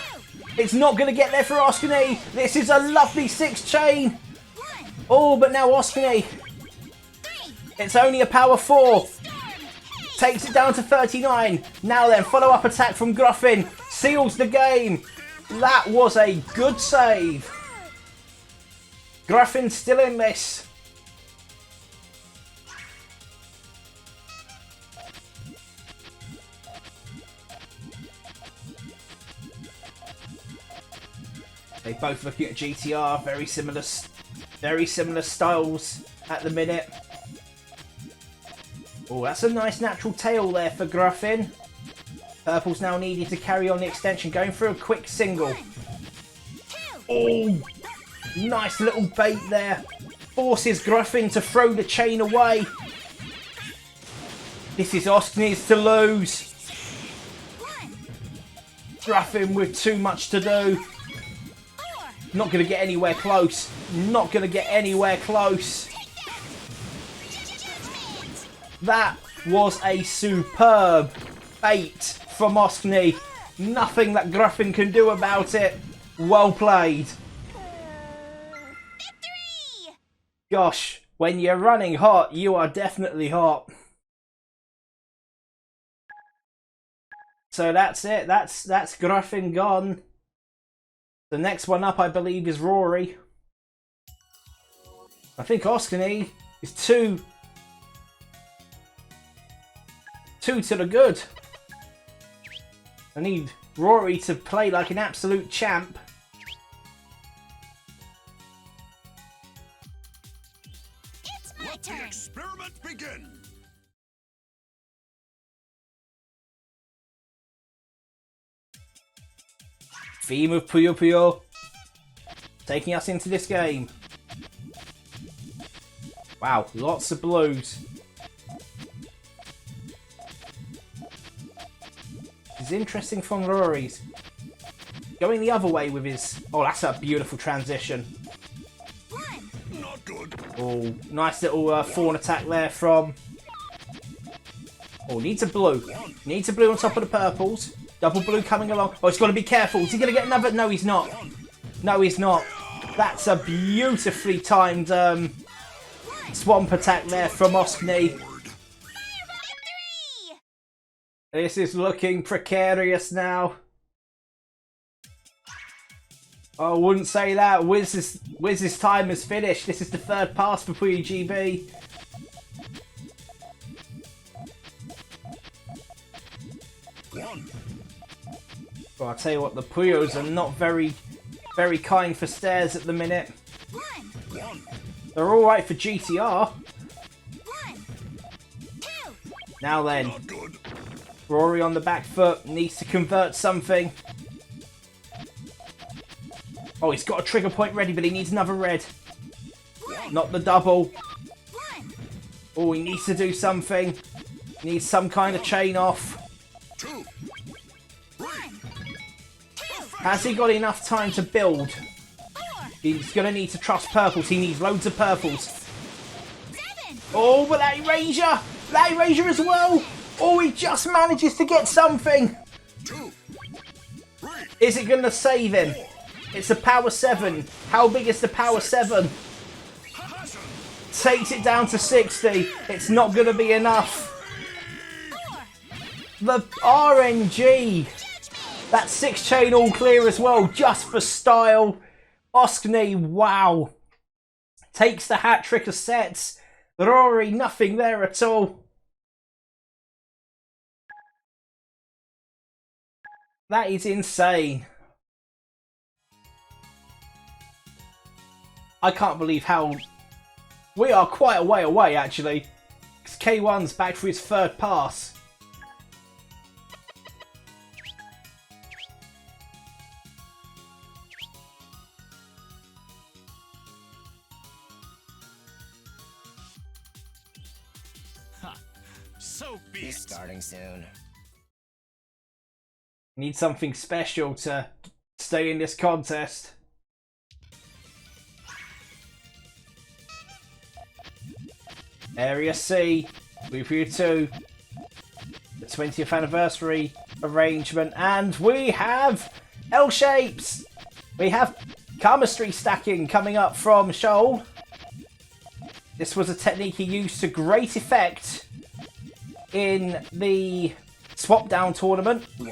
It's not going to get there for Oskney. This is a lovely 6-chain. Oh, but now Oskney. It's only a power 4. Takes it down to 39. Now then, follow-up attack from Gruffin. Seals the game. That was a good save. Gruffin's still in this. They both looking at GTR, very similar styles at the minute. Oh, that's a nice natural tail there for Gruffin. Purple's now needed to carry on the extension, going for a quick single. Oh, nice little bait there. forces Gruffin to throw the chain away. This is Oskni's to lose. Gruffin with too much to do. Not going to get anywhere close. Not going to get anywhere close. That was a superb bait from Oskni. Nothing that Gruffin can do about it. Well played.
Victory!
Gosh, when you're running hot, you are definitely hot. So that's it. That's Gruffin gone. The next one up, I believe, is Rory. I think Oskni is two to the good. I need Rory to play like an absolute champ.
It's my
Let the
turn.
experiment begin.
Theme of Puyo Puyo taking us into this game. Wow, lots of blues. It's interesting from Rory's. Going the other way with his... Oh, that's a beautiful transition.
Not good.
Oh, nice little fawn attack there from... Oh, needs a blue. Needs a blue on top of the purples. Double blue coming along. Oh, he's got to be careful. Is he going to get another? No, he's not. No, he's not. That's a beautifully timed swamp attack there from Oskni.
Victory!
This is looking precarious now. Oh, I wouldn't say that. Wiz's time is finished. This is the third pass for PuyoGB. Well, I'll tell you what, the Puyos are not very kind for stairs at the minute. They're alright for GTR. Now then,
Not good.
Rory on the back foot, needs to convert something. Oh, he's got a trigger point ready, but he needs another red. Not the double. Oh, he needs to do something. He needs some kind of chain off.
2, 3.
Has he got enough time to build? He's going to need to trust purples. He needs loads of purples. Oh, but that Erasure! That Erasure as well! Oh, he just manages to get something!
2, 3.
Is it going to save him? It's a power 7. How big is the power 7? Takes it down to 60. It's not going to be enough. The RNG! That 6 chain all clear as well, just for style. Oskni, wow. Takes the hat trick of sets. Rory, nothing there at all. That is insane. I can't believe how... We are quite a way away, actually. Because K1's back for his third pass.
So be
He's
it.
starting soon.
Need something special to stay in this contest. Area C, Puyo 2, the 20th anniversary arrangement, and we have L shapes. We have chemistry stacking coming up from Shoal. This was a technique he used to great effect in the swap down tournament.
1.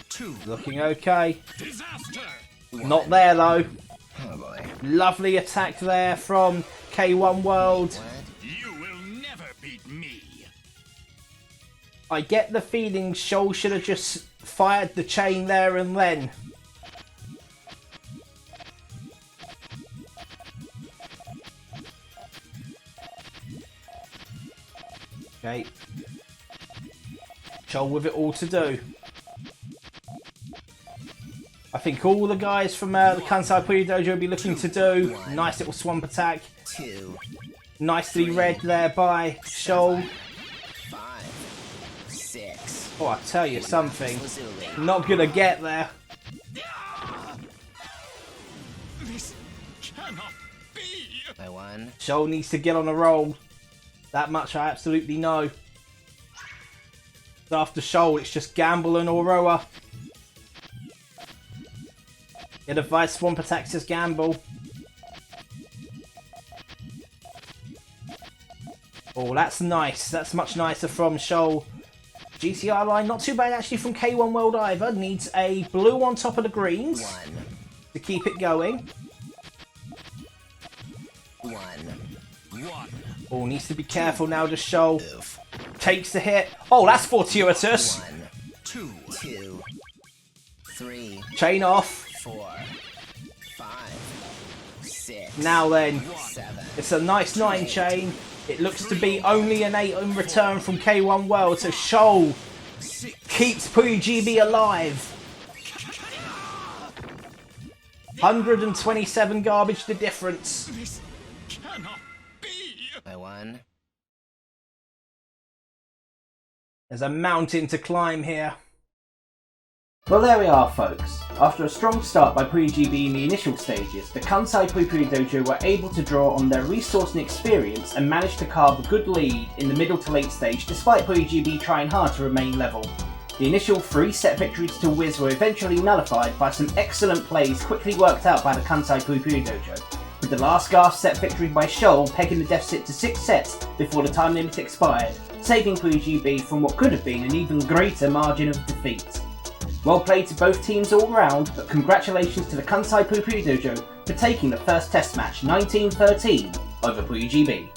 2.
Looking okay.
Disaster.
Not there though.
Oh boy.
Lovely attack there from K1 World.
What?
You will never beat me.
I get the feeling Shoal should have just fired the chain there and then. Okay. Shoal with it all to do. I think all the guys from the Kansai Puyo Dojo will be looking to do. Nice little swamp attack.
2,
Nicely read there by Shoal.
5, 6.
Oh, I tell you something.
Lazuli.
Not gonna get there.
This cannot be.
By 1.
Shoal needs to get on a roll. That much I absolutely know. After Shoal, it's just Gamble and Aurora. Get advice, swamp attacks as Gamble. Oh, that's nice. That's much nicer from Shoal. GCR line, not too bad actually from K1 World either. Needs a blue on top of the greens
1,
to keep it going.
1.
1.
Oh, needs to be careful now, just Shoal.
Oof.
Takes the hit. Oh, that's fortuitous.
1,
2.
2, 3,
Chain off.
4, 5, 6.
Now then,
7.
it's a nice 9 chain. It looks to be only an 8 in return from K1 World, so Shoal
6.
keeps PuyoGB alive. 127 garbage the difference.
This cannot be.
By 1.
There's a mountain to climb here. Well, there we are, folks. After a strong start by PuyoGB in the initial stages, the Kansai Puyo Puyo Dojo were able to draw on their resource and experience and managed to carve a good lead in the middle to late stage despite PuyoGB trying hard to remain level. The initial 3 set victories to Wiz were eventually nullified by some excellent plays quickly worked out by the Kansai Puyo Puyo Dojo, with the last gasp set victory by Shoal pegging the deficit to 6 sets before the time limit expired, saving PuyoGB from what could have been an even greater margin of defeat. Well played to both teams all round, but congratulations to the Kansai Puyo Puyo Dojo for taking the first test match 19-13 over PuyoGB.